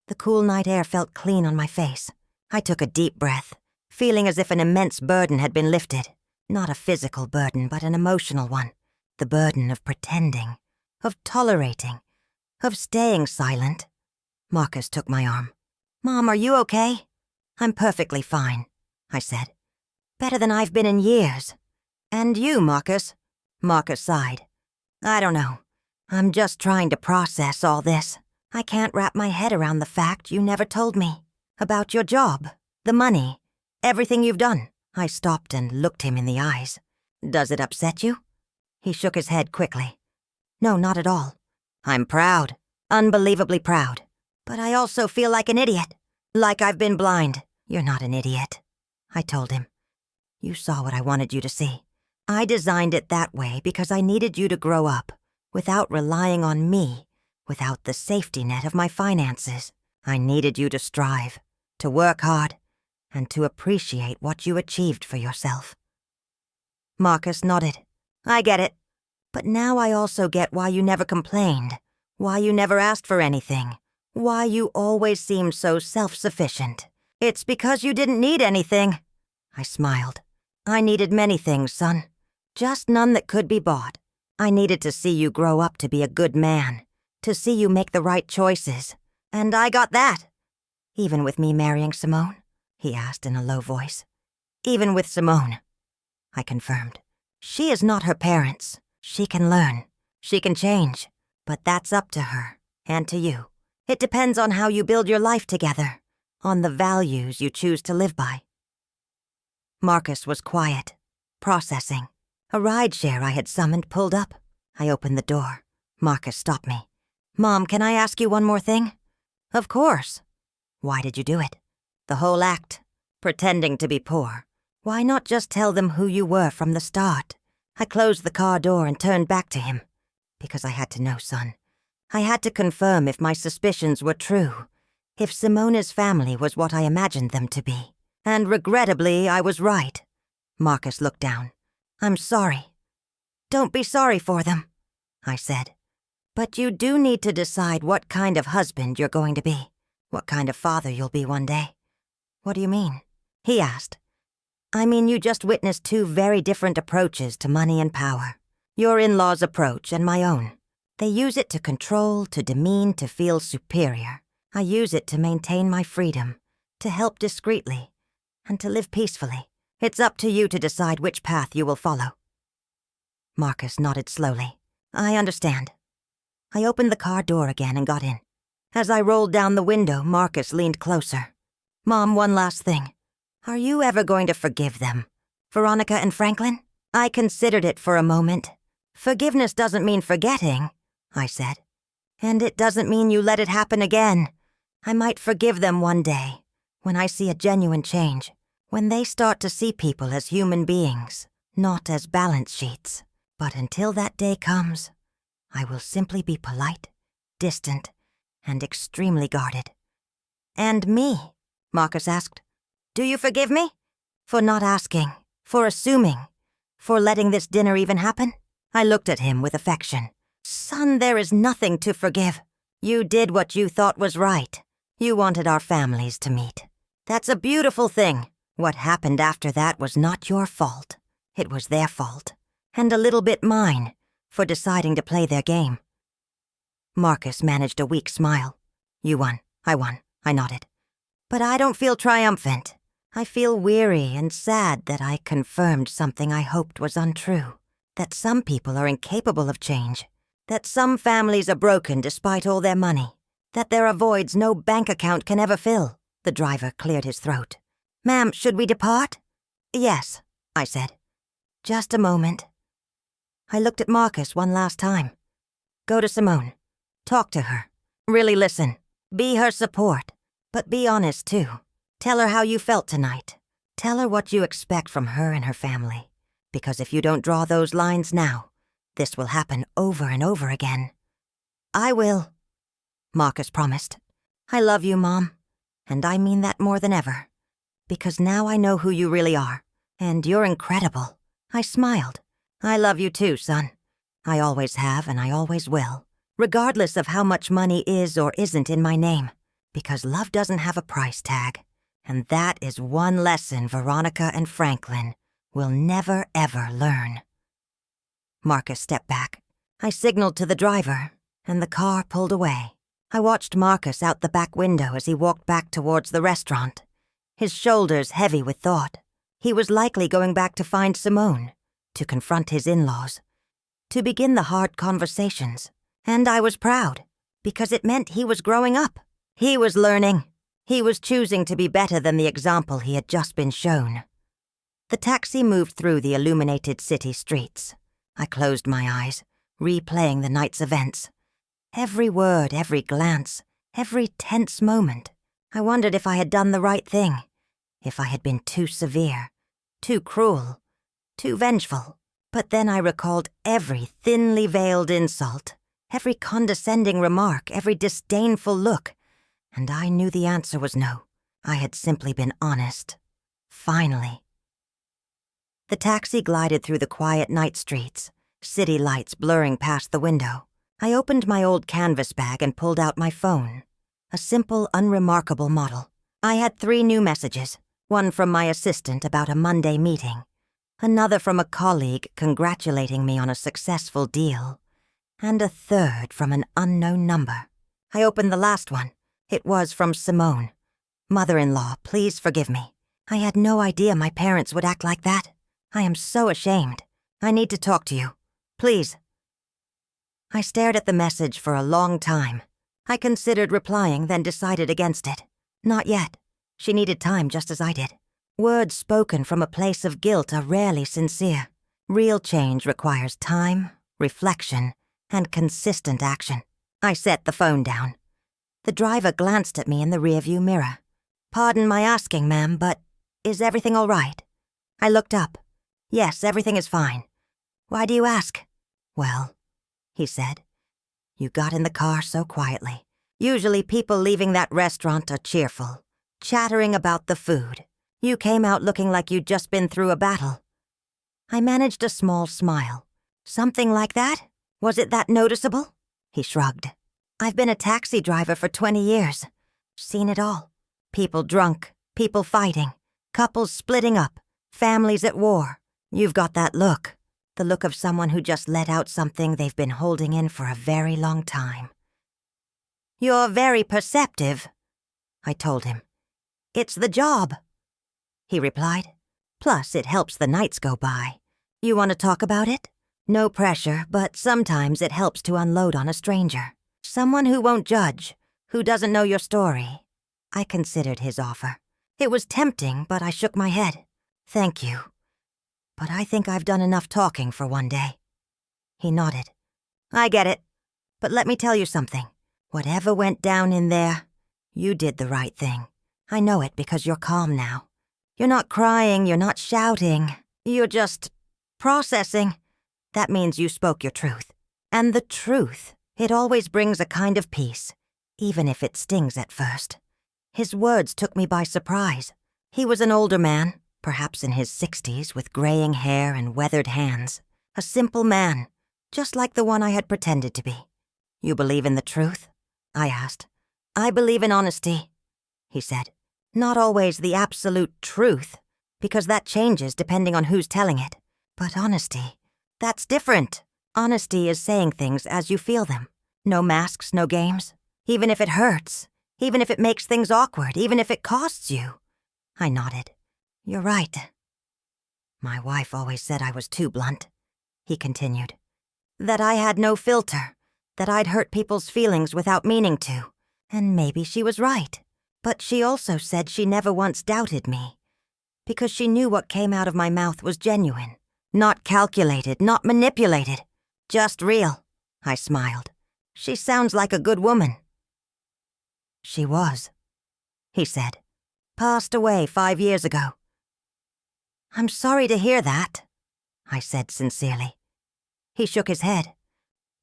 The cool night air felt clean on my face. I took a deep breath, feeling as if an immense burden had been lifted. Not a physical burden, but an emotional one. The burden of pretending, of tolerating, of staying silent, Marcus took my arm. "Mom, are you okay?" "I'm perfectly fine," I said. "Better than I've been in years. And you, Marcus?" Marcus sighed. "I don't know. I'm just trying to process all this. I can't wrap my head around the fact you never told me. About your job, the money, everything you've done." I stopped and looked him in the eyes. "Does it upset you?" He shook his head quickly. "No, not at all. I'm proud, unbelievably proud. But I also feel like an idiot, like I've been blind." "You're not an idiot," I told him. "You saw what I wanted you to see. I designed it that way because I needed you to grow up without relying on me, without the safety net of my finances. I needed you to strive, to work hard, and to appreciate what you achieved for yourself." Marcus nodded. "I get it. But now I also get why you never complained, why you never asked for anything, why you always seemed so self-sufficient. It's because you didn't need anything." I smiled. "I needed many things, son. Just none that could be bought. I needed to see you grow up to be a good man, to see you make the right choices. And I got that." "Even with me marrying Simone?" he asked in a low voice. "Even with Simone," I confirmed. "She is not her parents. She can learn. She can change. But that's up to her, and to you. It depends on how you build your life together, on the values you choose to live by." Marcus was quiet, processing. A rideshare I had summoned pulled up. I opened the door. Marcus stopped me. "Mom, can I ask you one more thing?" "Of course." "Why did you do it?" "The whole act. Pretending to be poor. Why not just tell them who you were from the start?" I closed the car door and turned back to him. "Because I had to know, son. I had to confirm if my suspicions were true, if Simone's family was what I imagined them to be. And regrettably, I was right." Marcus looked down. "I'm sorry." "Don't be sorry for them," I said. "But you do need to decide what kind of husband you're going to be, what kind of father you'll be one day." "What do you mean?" he asked. "I mean you just witnessed two very different approaches to money and power. Your in-laws' approach and my own. They use it to control, to demean, to feel superior. I use it to maintain my freedom, to help discreetly, and to live peacefully. It's up to you to decide which path you will follow." Marcus nodded slowly. "I understand." I opened the car door again and got in. As I rolled down the window, Marcus leaned closer. "Mom, one last thing. Are you ever going to forgive them? Veronica and Franklin?" I considered it for a moment. "Forgiveness doesn't mean forgetting," I said. "And it doesn't mean you let it happen again. I might forgive them one day, when I see a genuine change, when they start to see people as human beings, not as balance sheets. But until that day comes, I will simply be polite, distant, and extremely guarded." "And me?" Marcus asked. "Do you forgive me? For not asking, for assuming, for letting this dinner even happen?" I looked at him with affection. "Son, there is nothing to forgive. You did what you thought was right. You wanted our families to meet. That's a beautiful thing. What happened after that was not your fault. It was their fault, and a little bit mine, for deciding to play their game." Marcus managed a weak smile. "You won. I won." I nodded. "But I don't feel triumphant. I feel weary and sad that I confirmed something I hoped was untrue, that some people are incapable of change, that some families are broken despite all their money, that there are voids no bank account can ever fill." The driver cleared his throat. "Ma'am, should we depart?" "Yes," I said. "Just a moment." I looked at Marcus one last time. "Go to Simone. Talk to her. Really listen. Be her support. But be honest, too. Tell her how you felt tonight. Tell her what you expect from her and her family. Because if you don't draw those lines now, this will happen over and over again." "I will," Marcus promised. "I love you, Mom. And I mean that more than ever. Because now I know who you really are. And you're incredible." I smiled. "I love you too, son. I always have and I always will. Regardless of how much money is or isn't in my name. Because love doesn't have a price tag. And that is one lesson Veronica and Franklin will never, ever learn." Marcus stepped back. I signaled to the driver, and the car pulled away. I watched Marcus out the back window as he walked back towards the restaurant, his shoulders heavy with thought. He was likely going back to find Simone, to confront his in-laws, to begin the hard conversations. And I was proud, because it meant he was growing up. He was learning. He was choosing to be better than the example he had just been shown. The taxi moved through the illuminated city streets. I closed my eyes, replaying the night's events. Every word, every glance, every tense moment. I wondered if I had done the right thing, if I had been too severe, too cruel, too vengeful. But then I recalled every thinly veiled insult, every condescending remark, every disdainful look, and I knew the answer was no. I had simply been honest. Finally. The taxi glided through the quiet night streets, city lights blurring past the window. I opened my old canvas bag and pulled out my phone. A simple, unremarkable model. I had 3 new messages, one from my assistant about a Monday meeting, another from a colleague congratulating me on a successful deal, and a third from an unknown number. I opened the last one. It was from Simone. "Mother-in-law, please forgive me. I had no idea my parents would act like that. I am so ashamed. I need to talk to you. Please." I stared at the message for a long time. I considered replying, then decided against it. Not yet. She needed time just as I did. Words spoken from a place of guilt are rarely sincere. Real change requires time, reflection, and consistent action. I set the phone down. The driver glanced at me in the rearview mirror. "Pardon my asking, ma'am, but is everything all right?" I looked up. "Yes, everything is fine." "Why do you ask?" "Well," he said, "you got in the car so quietly. Usually people leaving that restaurant are cheerful, chattering about the food. You came out looking like you'd just been through a battle." I managed a small smile. "Something like that? Was it that noticeable?" He shrugged. "I've been a taxi driver for 20 years. Seen it all. People drunk, people fighting, couples splitting up, families at war. You've got that look. The look of someone who just let out something they've been holding in for a very long time." "You're very perceptive," I told him. "It's the job," he replied. "Plus, it helps the nights go by. You want to talk about it? No pressure, but sometimes it helps to unload on a stranger. Someone who won't judge, who doesn't know your story." I considered his offer. It was tempting, but I shook my head. "Thank you. But I think I've done enough talking for one day." He nodded. "I get it. But let me tell you something. Whatever went down in there, you did the right thing. I know it because you're calm now. You're not crying, you're not shouting. You're just processing. That means you spoke your truth. And the truth, it always brings a kind of peace, even if it stings at first." His words took me by surprise. He was an older man, perhaps in his 60s, with graying hair and weathered hands. A simple man, just like the one I had pretended to be. "You believe in the truth?" I asked. "I believe in honesty," he said. "Not always the absolute truth, because that changes depending on who's telling it. But honesty, that's different. Honesty is saying things as you feel them. No masks, no games. Even if it hurts, even if it makes things awkward, even if it costs you." I nodded. "You're right." "My wife always said I was too blunt," he continued. "That I had no filter, that I'd hurt people's feelings without meaning to. And maybe she was right. But she also said she never once doubted me, because she knew what came out of my mouth was genuine. Not calculated, not manipulated. Just real." I smiled. "She sounds like a good woman." "She was," he said. "Passed away 5 years ago." "I'm sorry to hear that," I said sincerely. He shook his head.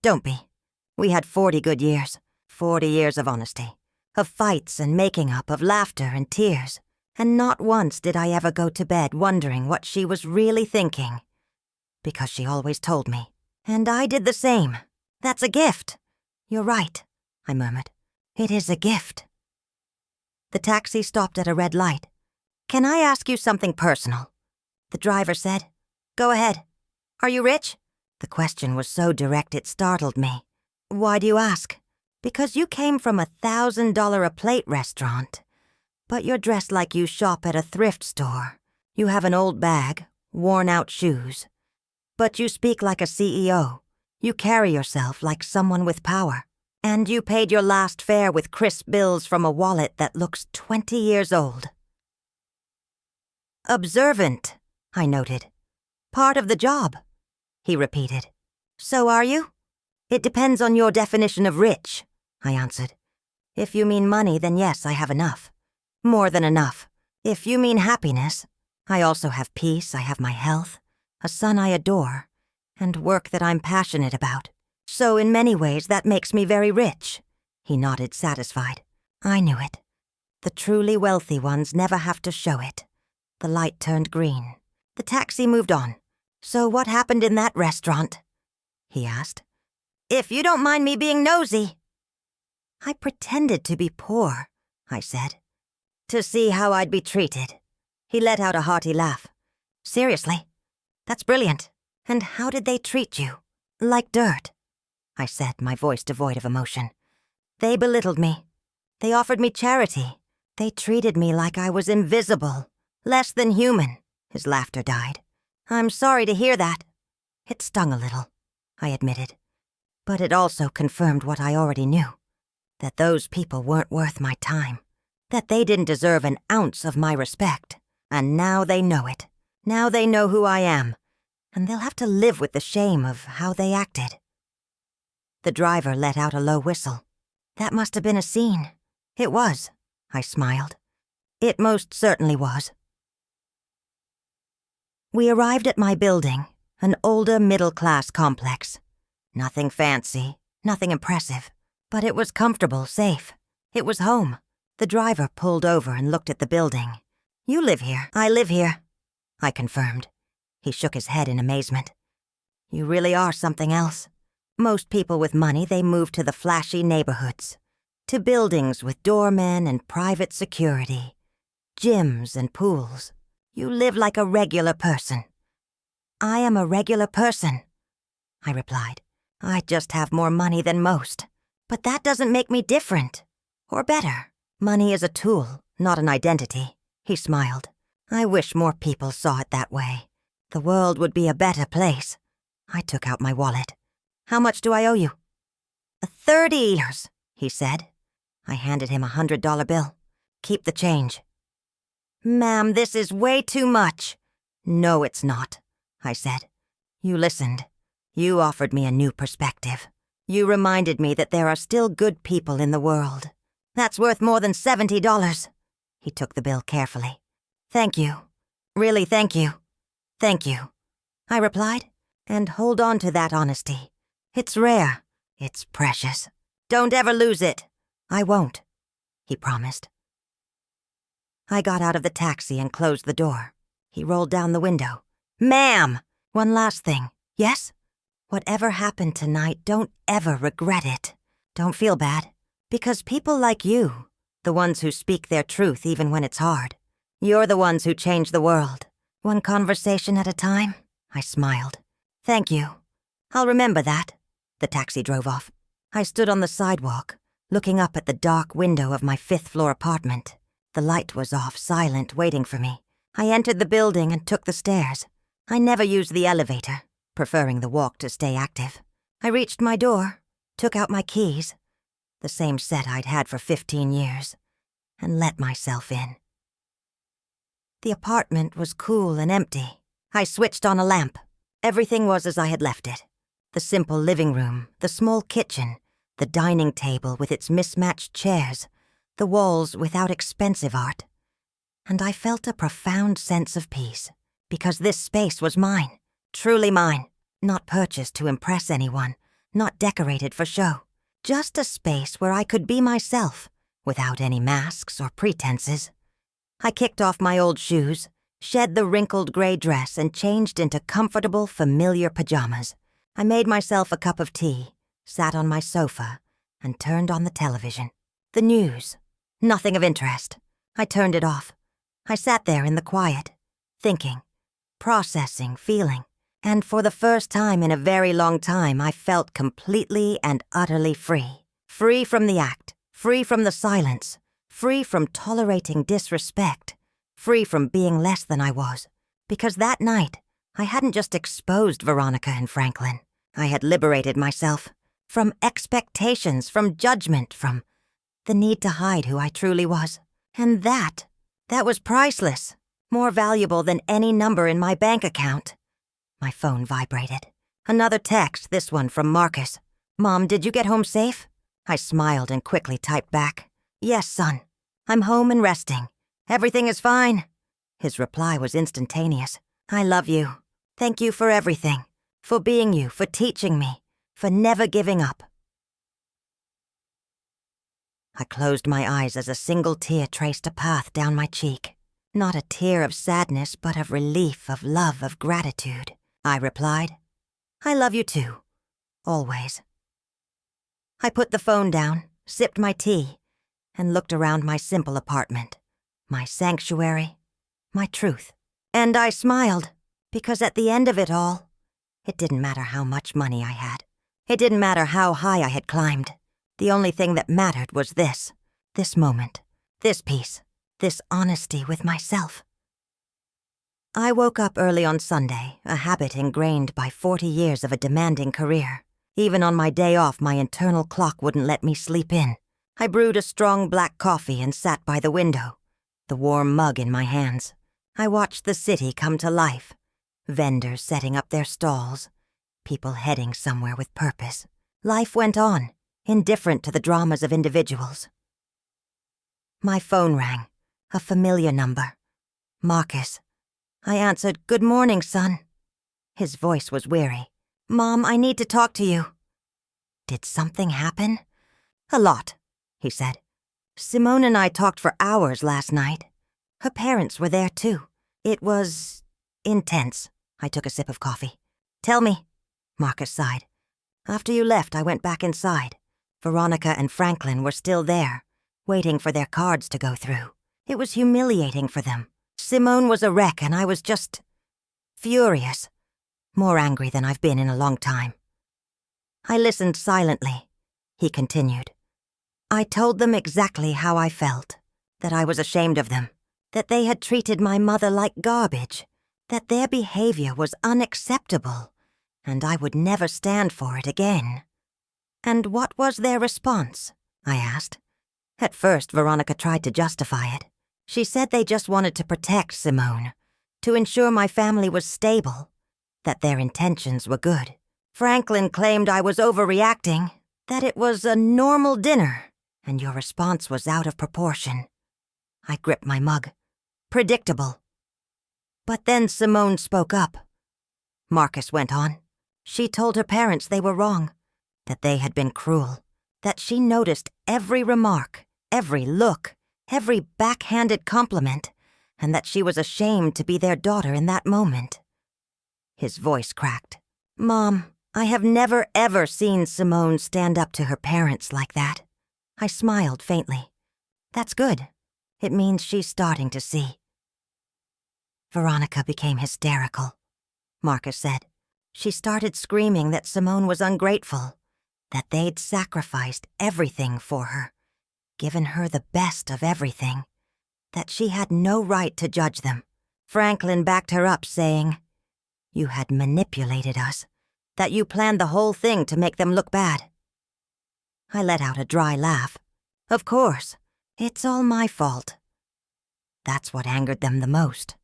"Don't be. We had 40 good years. 40 years of honesty. Of fights and making up, of laughter and tears. And not once did I ever go to bed wondering what she was really thinking. Because she always told me. And I did the same. That's a gift." "You're right," I murmured. "It is a gift." The taxi stopped at a red light. "Can I ask you something personal?" The driver said. "Go ahead. Are you rich?" The question was so direct it startled me. "Why do you ask?" Because you came from a $1,000-a-plate restaurant, but you're dressed like you shop at a thrift store. You have an old bag, worn-out shoes. But you speak like a CEO. You carry yourself like someone with power. And you paid your last fare with crisp bills from a wallet that looks 20 years old. Observant, I noted. Part of the job, he repeated. So are you? It depends on your definition of rich, I answered. If you mean money, then yes, I have enough. More than enough. If you mean happiness, I also have peace, I have my health, a son I adore, and work that I'm passionate about. So in many ways, that makes me very rich. He nodded, satisfied. I knew it. The truly wealthy ones never have to show it. The light turned green. The taxi moved on. So what happened in that restaurant? He asked. If you don't mind me being nosy. I pretended to be poor, I said, to see how I'd be treated. He let out a hearty laugh. Seriously? That's brilliant. And how did they treat you? Like dirt, I said, my voice devoid of emotion. They belittled me. They offered me charity. They treated me like I was invisible, less than human. His laughter died. I'm sorry to hear that. It stung a little, I admitted. But it also confirmed what I already knew, that those people weren't worth my time, that they didn't deserve an ounce of my respect. And now they know it. Now they know who I am, and they'll have to live with the shame of how they acted. The driver let out a low whistle. That must have been a scene. It was, I smiled. It most certainly was. We arrived at my building, an older middle-class complex. Nothing fancy, nothing impressive, but it was comfortable, safe. It was home. The driver pulled over and looked at the building. You live here. I live here, I confirmed. He shook his head in amazement. You really are something else. Most people with money, they move to the flashy neighborhoods, to buildings with doormen and private security, gyms and pools. You live like a regular person. I am a regular person, I replied. I just have more money than most. But that doesn't make me different. Or better. Money is a tool, not an identity. He smiled. I wish more people saw it that way. The world would be a better place. I took out my wallet. How much do I owe you? 30 years, he said. I handed him $100 bill. Keep the change. Ma'am, this is way too much. No, it's not, I said. You listened. You offered me a new perspective. You reminded me that there are still good people in the world. That's worth more than $70. He took the bill carefully. Thank you. Really, thank you. Thank you, I replied. And hold on to that honesty. It's rare. It's precious. Don't ever lose it. I won't, he promised. I got out of the taxi and closed the door. He rolled down the window. Ma'am! One last thing. Yes? Whatever happened tonight, don't ever regret it. Don't feel bad. Because people like you, the ones who speak their truth even when it's hard, you're the ones who change the world. One conversation at a time, I smiled. Thank you. I'll remember that. The taxi drove off. I stood on the sidewalk, looking up at the dark window of my 5th-floor apartment. The light was off, silent, waiting for me. I entered the building and took the stairs. I never used the elevator, preferring the walk to stay active. I reached my door, took out my keys, the same set I'd had for 15 years, and let myself in. The apartment was cool and empty. I switched on a lamp. Everything was as I had left it. The simple living room, the small kitchen, the dining table with its mismatched chairs, the walls without expensive art. And I felt a profound sense of peace, because this space was mine, truly mine, not purchased to impress anyone, not decorated for show. Just a space where I could be myself, without any masks or pretenses. I kicked off my old shoes, shed the wrinkled gray dress, and changed into comfortable, familiar pajamas. I made myself a cup of tea, sat on my sofa, and turned on the television. The news. Nothing of interest. I turned it off. I sat there in the quiet, thinking, processing, feeling. And for the first time in a very long time, I felt completely and utterly free. Free from the act, free from the silence, free from tolerating disrespect, free from being less than I was. Because that night, I hadn't just exposed Veronica and Franklin. I had liberated myself from expectations, from judgment, from the need to hide who I truly was. And that was priceless, more valuable than any number in my bank account. My phone vibrated. Another text, this one from Marcus. "Mom, did you get home safe?" I smiled and quickly typed back, "Yes, son. I'm home and resting. Everything is fine." His reply was instantaneous. "I love you. Thank you for everything. For being you, for teaching me, for never giving up." I closed my eyes as a single tear traced a path down my cheek. Not a tear of sadness, but of relief, of love, of gratitude. I replied, "I love you too. Always." I put the phone down, sipped my tea, and looked around my simple apartment, my sanctuary, my truth. And I smiled, because at the end of it all, it didn't matter how much money I had. It didn't matter how high I had climbed. The only thing that mattered was this moment, this peace, this honesty with myself. I woke up early on Sunday, a habit ingrained by 40 years of a demanding career. Even on my day off, my internal clock wouldn't let me sleep in. I brewed a strong black coffee and sat by the window, the warm mug in my hands. I watched the city come to life, vendors setting up their stalls, people heading somewhere with purpose. Life went on, indifferent to the dramas of individuals. My phone rang, a familiar number. Marcus. I answered, "Good morning, son." His voice was weary. "Mom, I need to talk to you." "Did something happen?" "A lot," he said. "Simone and I talked for hours last night. Her parents were there too. It was intense." I took a sip of coffee. "Tell me." Marcus sighed. "After you left, I went back inside. Veronica and Franklin were still there, waiting for their cards to go through. It was humiliating for them. Simone was a wreck and I was just furious. More angry than I've been in a long time." I listened silently. He continued. "I told them exactly how I felt, that I was ashamed of them, that they had treated my mother like garbage, that their behavior was unacceptable, and I would never stand for it again." "And what was their response?" I asked. At first, Veronica tried to justify it. She said they just wanted to protect Simone, to ensure my family was stable, that their intentions were good. Franklin claimed I was overreacting, that it was a normal dinner, and your response was out of proportion. I gripped my mug. Predictable. But then Simone spoke up. Marcus went on. She told her parents they were wrong, that they had been cruel, that she noticed every remark, every look, every backhanded compliment, and that she was ashamed to be their daughter in that moment. His voice cracked. "Mom, I have never ever seen Simone stand up to her parents like that." I smiled faintly. "That's good. It means she's starting to see." Veronica became hysterical, Marcus said. She started screaming that Simone was ungrateful, that they'd sacrificed everything for her, given her the best of everything, that she had no right to judge them. Franklin backed her up, saying, "You had manipulated us, that you planned the whole thing to make them look bad." I let out a dry laugh. "Of course, it's all my fault." "That's what angered them the most,"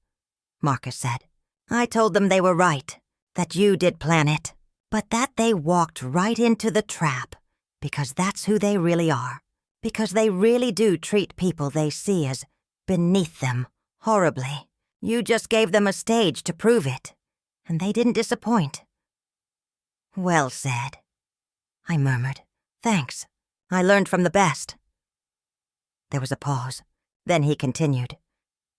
Marcus said. "I told them they were right, that you did plan it, but that they walked right into the trap, because that's who they really are, because they really do treat people they see as beneath them horribly. You just gave them a stage to prove it, and they didn't disappoint." "Well said," I murmured. "Thanks. I learned from the best." There was a pause. Then he continued.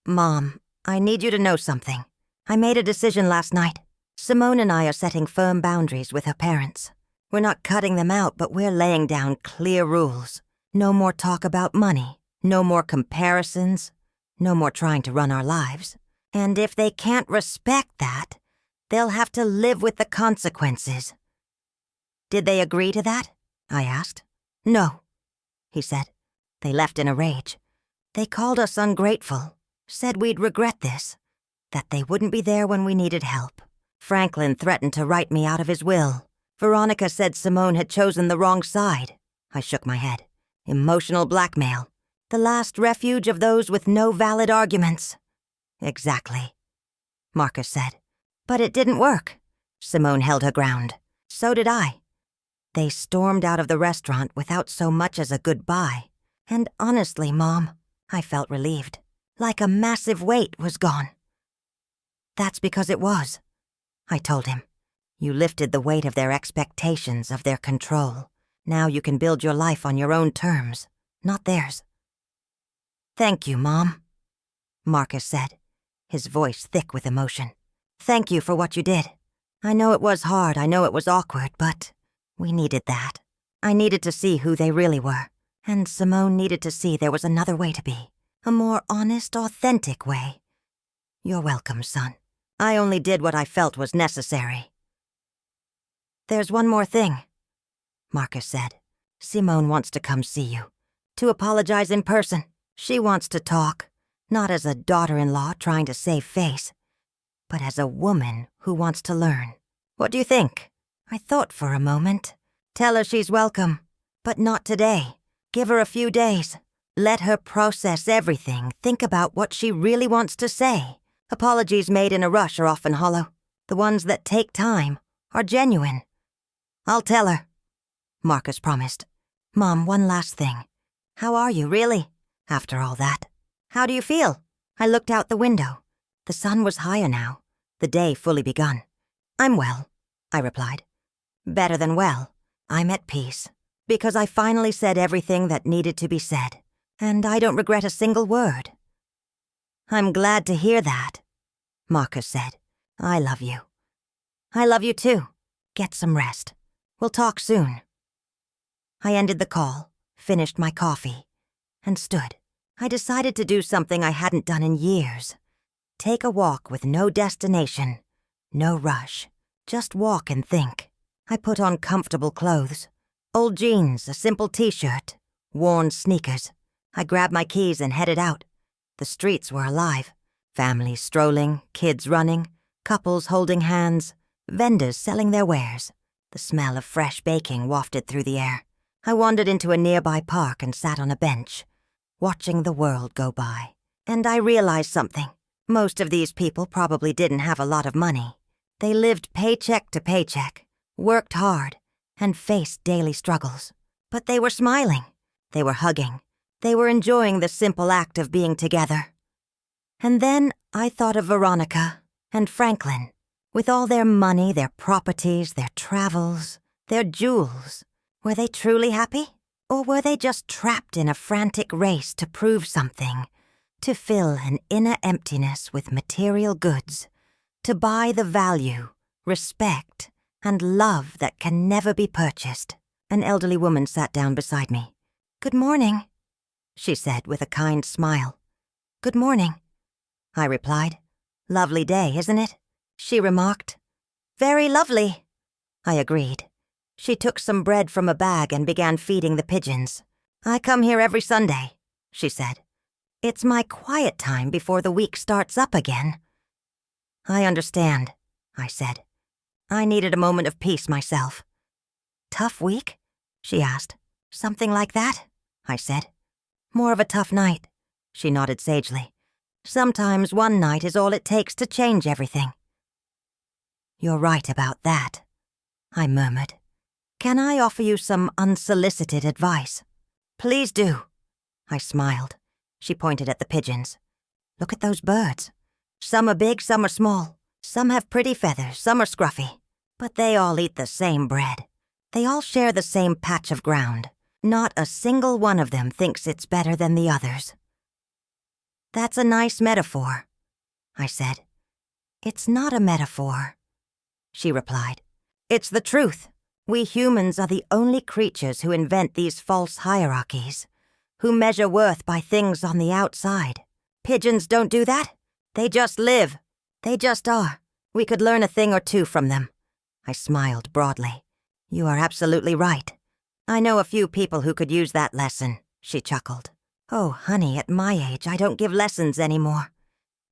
"Mom, I need you to know something. I made a decision last night. Simone and I are setting firm boundaries with her parents. We're not cutting them out, but we're laying down clear rules. No more talk about money. No more comparisons. No more trying to run our lives. And if they can't respect that, they'll have to live with the consequences." "Did they agree to that?" I asked. No, he said. They left in a rage. They called us ungrateful, said we'd regret this, that they wouldn't be there when we needed help. Franklin threatened to write me out of his will. Veronica said Simone had chosen the wrong side. I shook my head. Emotional blackmail. The last refuge of those with no valid arguments. Exactly, Marcus said. But it didn't work. Simone held her ground. So did I. They stormed out of the restaurant without so much as a goodbye. And honestly, Mom, I felt relieved. Like a massive weight was gone. That's because it was, I told him. You lifted the weight of their expectations, of their control. Now you can build your life on your own terms, not theirs. Thank you, Mom, Marcus said, his voice thick with emotion. Thank you for what you did. I know it was hard, I know it was awkward, but we needed that. I needed to see who they really were, and Simone needed to see there was another way to be, a more honest, authentic way. You're welcome, son. I only did what I felt was necessary. There's one more thing, Marcus said. Simone wants to come see you, to apologize in person. She wants to talk, not as a daughter-in-law trying to save face, but as a woman who wants to learn. What do you think? I thought for a moment. Tell her she's welcome, but not today. Give her a few days. Let her process everything, think about what she really wants to say. Apologies made in a rush are often hollow. The ones that take time are genuine. I'll tell her, Marcus promised. Mom, one last thing. How are you, really, after all that? How do you feel? I looked out the window. The sun was higher now, the day fully begun. I'm well, I replied. Better than well. I'm at peace, because I finally said everything that needed to be said, and I don't regret a single word. I'm glad to hear that, Marcus said. I love you. I love you too. Get some rest. We'll talk soon. I ended the call, finished my coffee, and stood. I decided to do something I hadn't done in years. Take a walk with no destination, no rush. Just walk and think. I put on comfortable clothes. Old jeans, a simple t-shirt, worn sneakers. I grabbed my keys and headed out. The streets were alive. Families strolling, kids running, couples holding hands, vendors selling their wares. The smell of fresh baking wafted through the air. I wandered into a nearby park and sat on a bench, watching the world go by. And I realized something. Most of these people probably didn't have a lot of money. They lived paycheck to paycheck, worked hard, and faced daily struggles. But they were smiling. They were hugging. They were enjoying the simple act of being together. And then I thought of Veronica and Franklin. With all their money, their properties, their travels, their jewels, were they truly happy? Or were they just trapped in a frantic race to prove something, to fill an inner emptiness with material goods, to buy the value, respect, and love that can never be purchased? An elderly woman sat down beside me. Good morning, she said with a kind smile. Good morning, I replied. Lovely day, isn't it? She remarked. Very lovely, I agreed. She took some bread from a bag and began feeding the pigeons. I come here every Sunday, she said. It's my quiet time before the week starts up again. I understand, I said. I needed a moment of peace myself. Tough week? She asked. Something like that? I said. More of a tough night, she nodded sagely. Sometimes one night is all it takes to change everything. You're right about that, I murmured. Can I offer you some unsolicited advice? Please do. I smiled. She pointed at the pigeons. Look at those birds. Some are big, some are small. Some have pretty feathers, some are scruffy. But they all eat the same bread. They all share the same patch of ground. Not a single one of them thinks it's better than the others. That's a nice metaphor, I said. It's not a metaphor, she replied. It's the truth. We humans are the only creatures who invent these false hierarchies, who measure worth by things on the outside. Pigeons don't do that. They just live. They just are. We could learn a thing or two from them. I smiled broadly. You are absolutely right. I know a few people who could use that lesson, she chuckled. Oh, honey, at my age, I don't give lessons anymore.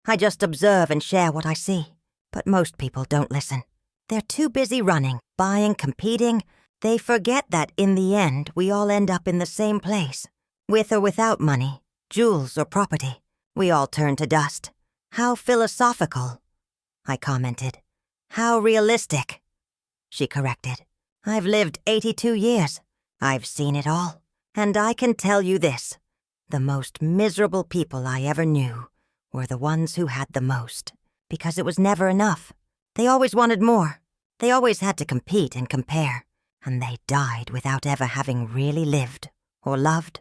I just observe and share what I see. But most people don't listen. They're too busy running, buying, competing. They forget that in the end, we all end up in the same place. With or without money, jewels or property, we all turn to dust. How philosophical, I commented. How realistic, she corrected. I've lived 82 years. I've seen it all. And I can tell you this. The most miserable people I ever knew were the ones who had the most, because it was never enough. They always wanted more. They always had to compete and compare, and they died without ever having really lived, or loved,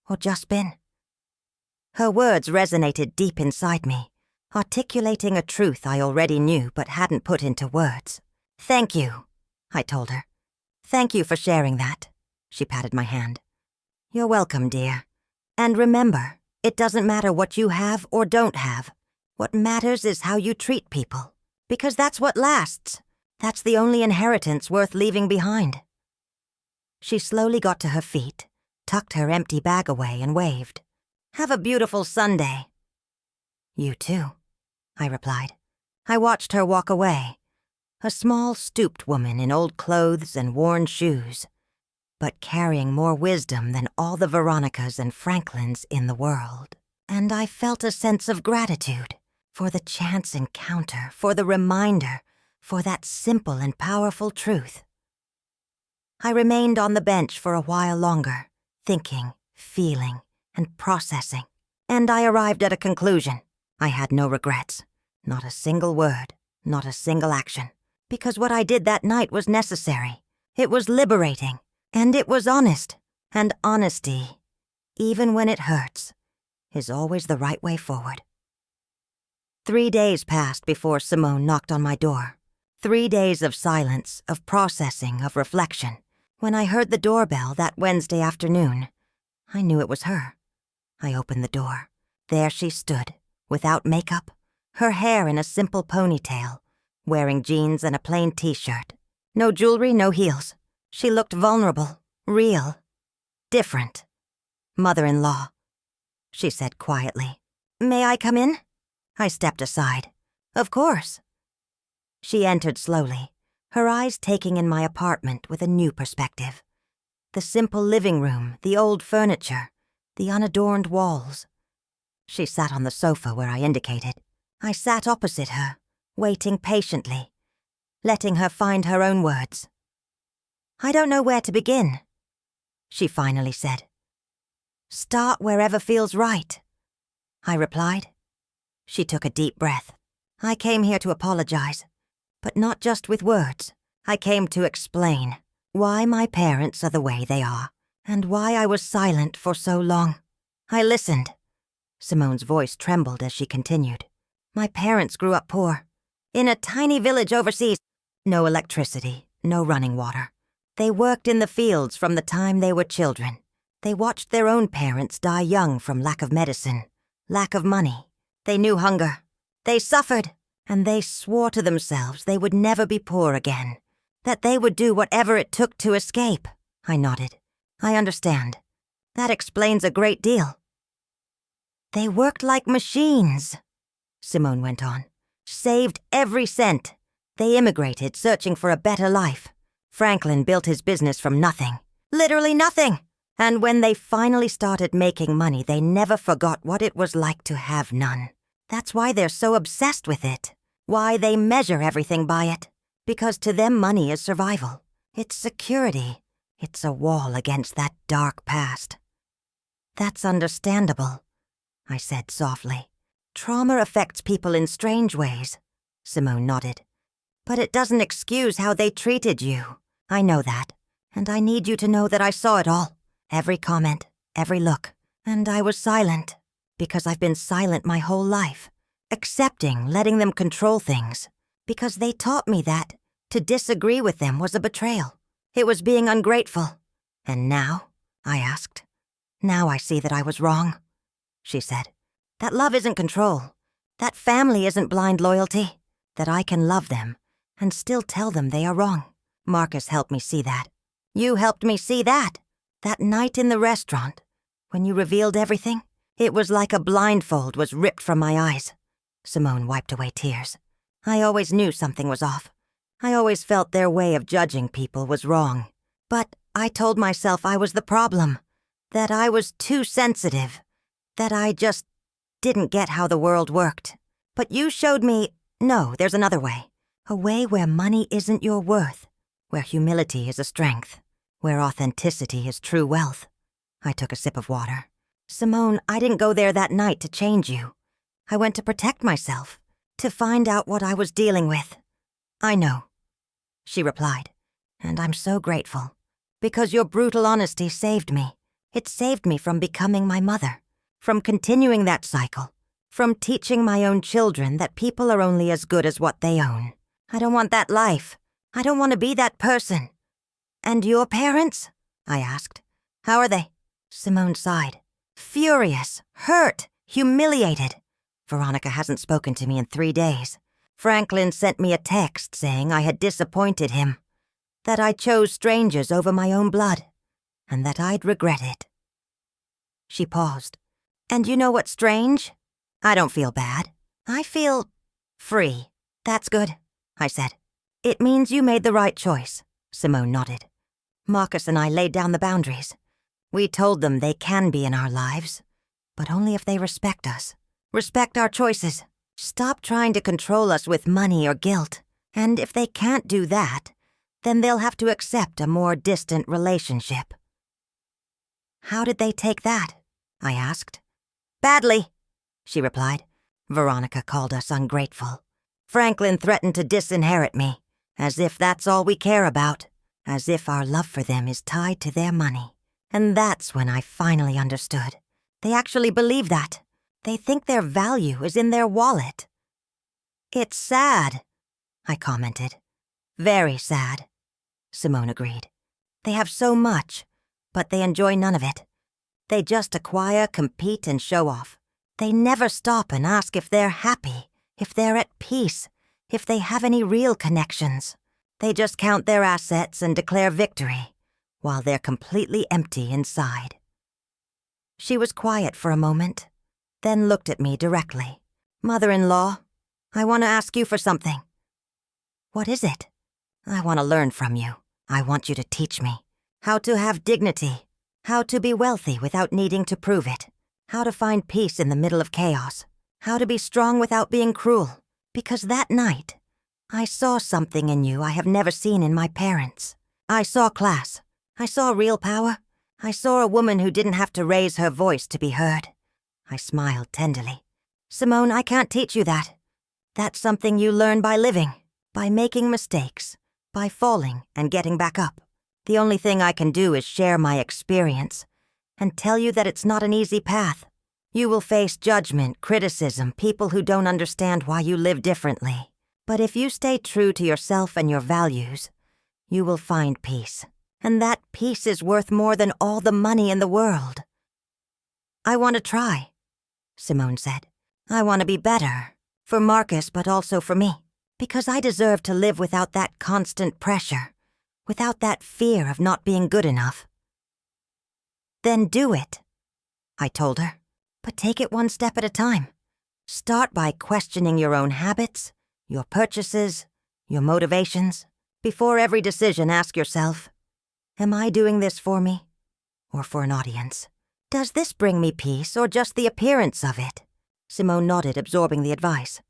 or just been. Her words resonated deep inside me, articulating a truth I already knew but hadn't put into words. Thank you, I told her. Thank you for sharing that. She patted my hand. You're welcome, dear. And remember, it doesn't matter what you have or don't have. What matters is how you treat people, because that's what lasts. That's the only inheritance worth leaving behind. She slowly got to her feet, tucked her empty bag away, and waved. Have a beautiful Sunday. You too, I replied. I watched her walk away, a small, stooped woman in old clothes and worn shoes, but carrying more wisdom than all the Veronicas and Franklins in the world. And I felt a sense of gratitude for the chance encounter, for the reminder, for that simple and powerful truth. I remained on the bench for a while longer, thinking, feeling, and processing, and I arrived at a conclusion. I had no regrets, not a single word, not a single action, because what I did that night was necessary. It was liberating, and it was honest, and honesty, even when it hurts, is always the right way forward. 3 days passed before Simone knocked on my door. 3 days of silence, of processing, of reflection. When I heard the doorbell that Wednesday afternoon, I knew it was her. I opened the door. There she stood, without makeup, her hair in a simple ponytail, wearing jeans and a plain t-shirt. No jewelry, no heels. She looked vulnerable, real, different. Mother-in-law, she said quietly. May I come in? I stepped aside. Of course. She entered slowly, her eyes taking in my apartment with a new perspective. The simple living room, the old furniture, the unadorned walls. She sat on the sofa where I indicated. I sat opposite her, waiting patiently, letting her find her own words. I don't know where to begin, she finally said. Start wherever feels right, I replied. She took a deep breath. I came here to apologize, but not just with words. I came to explain why my parents are the way they are, and why I was silent for so long. I listened. Simone's voice trembled as she continued. My parents grew up poor, in a tiny village overseas. No electricity, no running water. They worked in the fields from the time they were children. They watched their own parents die young from lack of medicine, lack of money. They knew hunger. They suffered, and they swore to themselves they would never be poor again, that they would do whatever it took to escape. I nodded. I understand. That explains a great deal. They worked like machines, Simone went on. Saved every cent. They immigrated, searching for a better life. Franklin built his business from nothing. Literally nothing. And when they finally started making money, they never forgot what it was like to have none. That's why they're so obsessed with it. Why they measure everything by it. Because to them money is survival. It's security. It's a wall against that dark past. That's understandable, I said softly. Trauma affects people in strange ways, Simone nodded. But it doesn't excuse how they treated you. I know that. And I need you to know that I saw it all. Every comment, every look. And I was silent. Because I've been silent my whole life. Accepting, letting them control things. Because they taught me that to disagree with them was a betrayal. It was being ungrateful. And now? I asked. Now I see that I was wrong, she said. That love isn't control. That family isn't blind loyalty. That I can love them and still tell them they are wrong. Marcus helped me see that. You helped me see that. That night in the restaurant, when you revealed everything, it was like a blindfold was ripped from my eyes. Simone wiped away tears. I always knew something was off. I always felt their way of judging people was wrong. But I told myself I was the problem, that I was too sensitive, that I just didn't get how the world worked. But you showed me, no, there's another way. A way where money isn't your worth, where humility is a strength, where authenticity is true wealth. I took a sip of water. Simone, I didn't go there that night to change you. I went to protect myself, to find out what I was dealing with. I know, she replied, and I'm so grateful, because your brutal honesty saved me. It saved me from becoming my mother, from continuing that cycle, from teaching my own children that people are only as good as what they own. I don't want that life. I don't want to be that person. And your parents? I asked. How are they? Simone sighed. Furious, hurt, humiliated. Veronica hasn't spoken to me in 3 days. Franklin sent me a text saying I had disappointed him, that I chose strangers over my own blood, and that I'd regret it. She paused. And you know what's strange? I don't feel bad. I feel free. That's good, I said. It means you made the right choice, Simone nodded. Marcus and I laid down the boundaries. We told them they can be in our lives, but only if they respect us. Respect our choices. Stop trying to control us with money or guilt. And if they can't do that, then they'll have to accept a more distant relationship. How did they take that? I asked. Badly, she replied. Veronica called us ungrateful. Franklin threatened to disinherit me, as if that's all we care about, as if our love for them is tied to their money. And that's when I finally understood. They actually believe that. They think their value is in their wallet. It's sad, I commented. Very sad, Simone agreed. They have so much, but they enjoy none of it. They just acquire, compete, and show off. They never stop and ask if they're happy, if they're at peace, if they have any real connections. They just count their assets and declare victory, while they're completely empty inside. She was quiet for a moment, then looked at me directly. Mother-in-law, I want to ask you for something. What is it? I want to learn from you. I want you to teach me how to have dignity, how to be wealthy without needing to prove it, how to find peace in the middle of chaos, how to be strong without being cruel. Because that night, I saw something in you I have never seen in my parents. I saw class. I saw real power. I saw a woman who didn't have to raise her voice to be heard. I smiled tenderly. Simone, I can't teach you that. That's something you learn by living, by making mistakes, by falling and getting back up. The only thing I can do is share my experience and tell you that it's not an easy path. You will face judgment, criticism, people who don't understand why you live differently. But if you stay true to yourself and your values, you will find peace. And that peace is worth more than all the money in the world. I want to try, Simone said. I want to be better, for Marcus but also for me, because I deserve to live without that constant pressure, without that fear of not being good enough. Then do it, I told her, but take it one step at a time. Start by questioning your own habits, your purchases, your motivations. Before every decision, ask yourself, am I doing this for me or for an audience? Does this bring me peace or just the appearance of it? Simone nodded, absorbing the advice.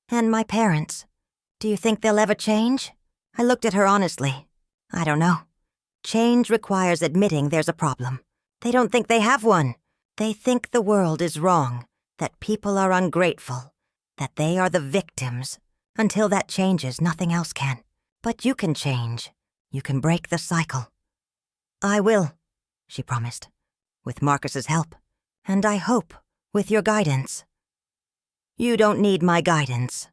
And my parents, do you think they'll ever change? I looked at her honestly. I don't know. Change requires admitting there's a problem. They don't think they have one. They think the world is wrong, that people are ungrateful, that they are the victims. Until that changes, nothing else can. But you can change. You can break the cycle. I will, she promised, with Marcus's help, and I hope with your guidance. You don't need my guidance,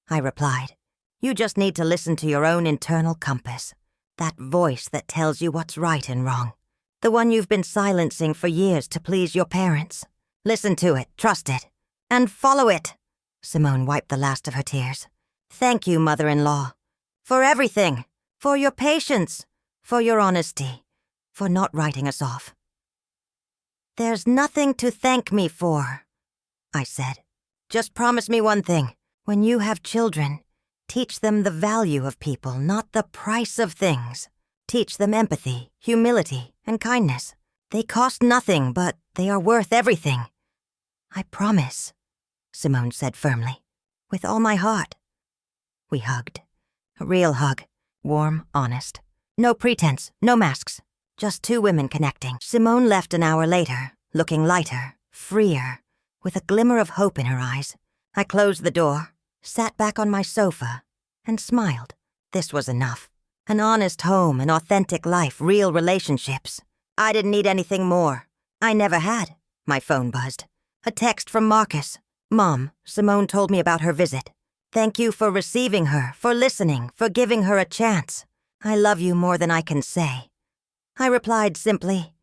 I replied. You just need to listen to your own internal compass, that voice that tells you what's right and wrong, the one you've been silencing for years to please your parents. Listen to it, trust it, and follow it. Simone wiped the last of her tears. Thank you, mother-in-law, for everything, for your patience, for your honesty, for not writing us off. "There's nothing to thank me for," I said. "Just promise me one thing. When you have children, teach them the value of people, not the price of things. Teach them empathy, humility, and kindness. They cost nothing, but they are worth everything." "I promise," Simone said firmly. "With all my heart." We hugged. A real hug. Warm, honest. No pretense, no masks. Just two women connecting. Simone left an hour later, looking lighter, freer, with a glimmer of hope in her eyes. I closed the door, sat back on my sofa, and smiled. This was enough. An honest home, an authentic life, real relationships. I didn't need anything more. I never had. My phone buzzed. A text from Marcus. "Mom, Simone told me about her visit. Thank you for receiving her, for listening, for giving her a chance. I love you more than I can say." I replied simply,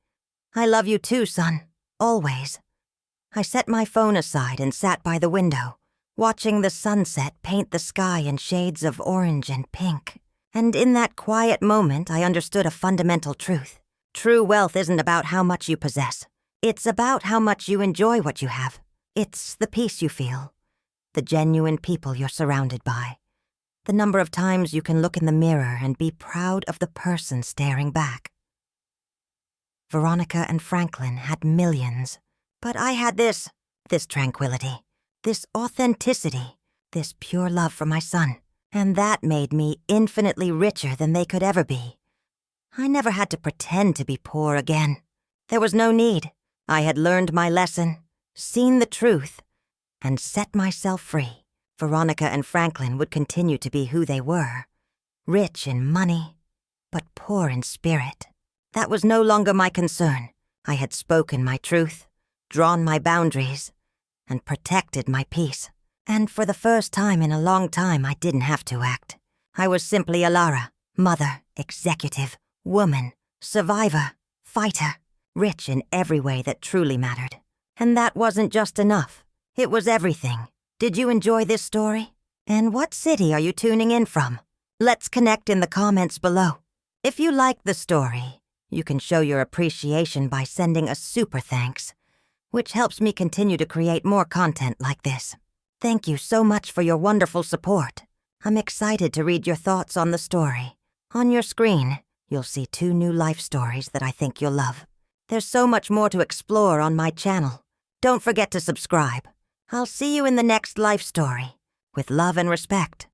"I love you too, son. Always." I set my phone aside and sat by the window, watching the sunset paint the sky in shades of orange and pink. And in that quiet moment, I understood a fundamental truth. True wealth isn't about how much you possess. It's about how much you enjoy what you have. It's the peace you feel, the genuine people you're surrounded by, the number of times you can look in the mirror and be proud of the person staring back. Veronica and Franklin had millions, but I had this tranquility, this authenticity, this pure love for my son, and that made me infinitely richer than they could ever be. I never had to pretend to be poor again. There was no need. I had learned my lesson, seen the truth, and set myself free. Veronica and Franklin would continue to be who they were, rich in money, but poor in spirit. That was no longer my concern. I had spoken my truth, drawn my boundaries, and protected my peace. And for the first time in a long time, I didn't have to act. I was simply Alara, mother, executive, woman, survivor, fighter, rich in every way that truly mattered. And that wasn't just enough. It was everything. Did you enjoy this story? And what city are you tuning in from? Let's connect in the comments below. If you liked the story, you can show your appreciation by sending a super thanks, which helps me continue to create more content like this. Thank you so much for your wonderful support. I'm excited to read your thoughts on the story. On your screen, you'll see 2 new life stories that I think you'll love. There's so much more to explore on my channel. Don't forget to subscribe. I'll see you in the next life story. With love and respect.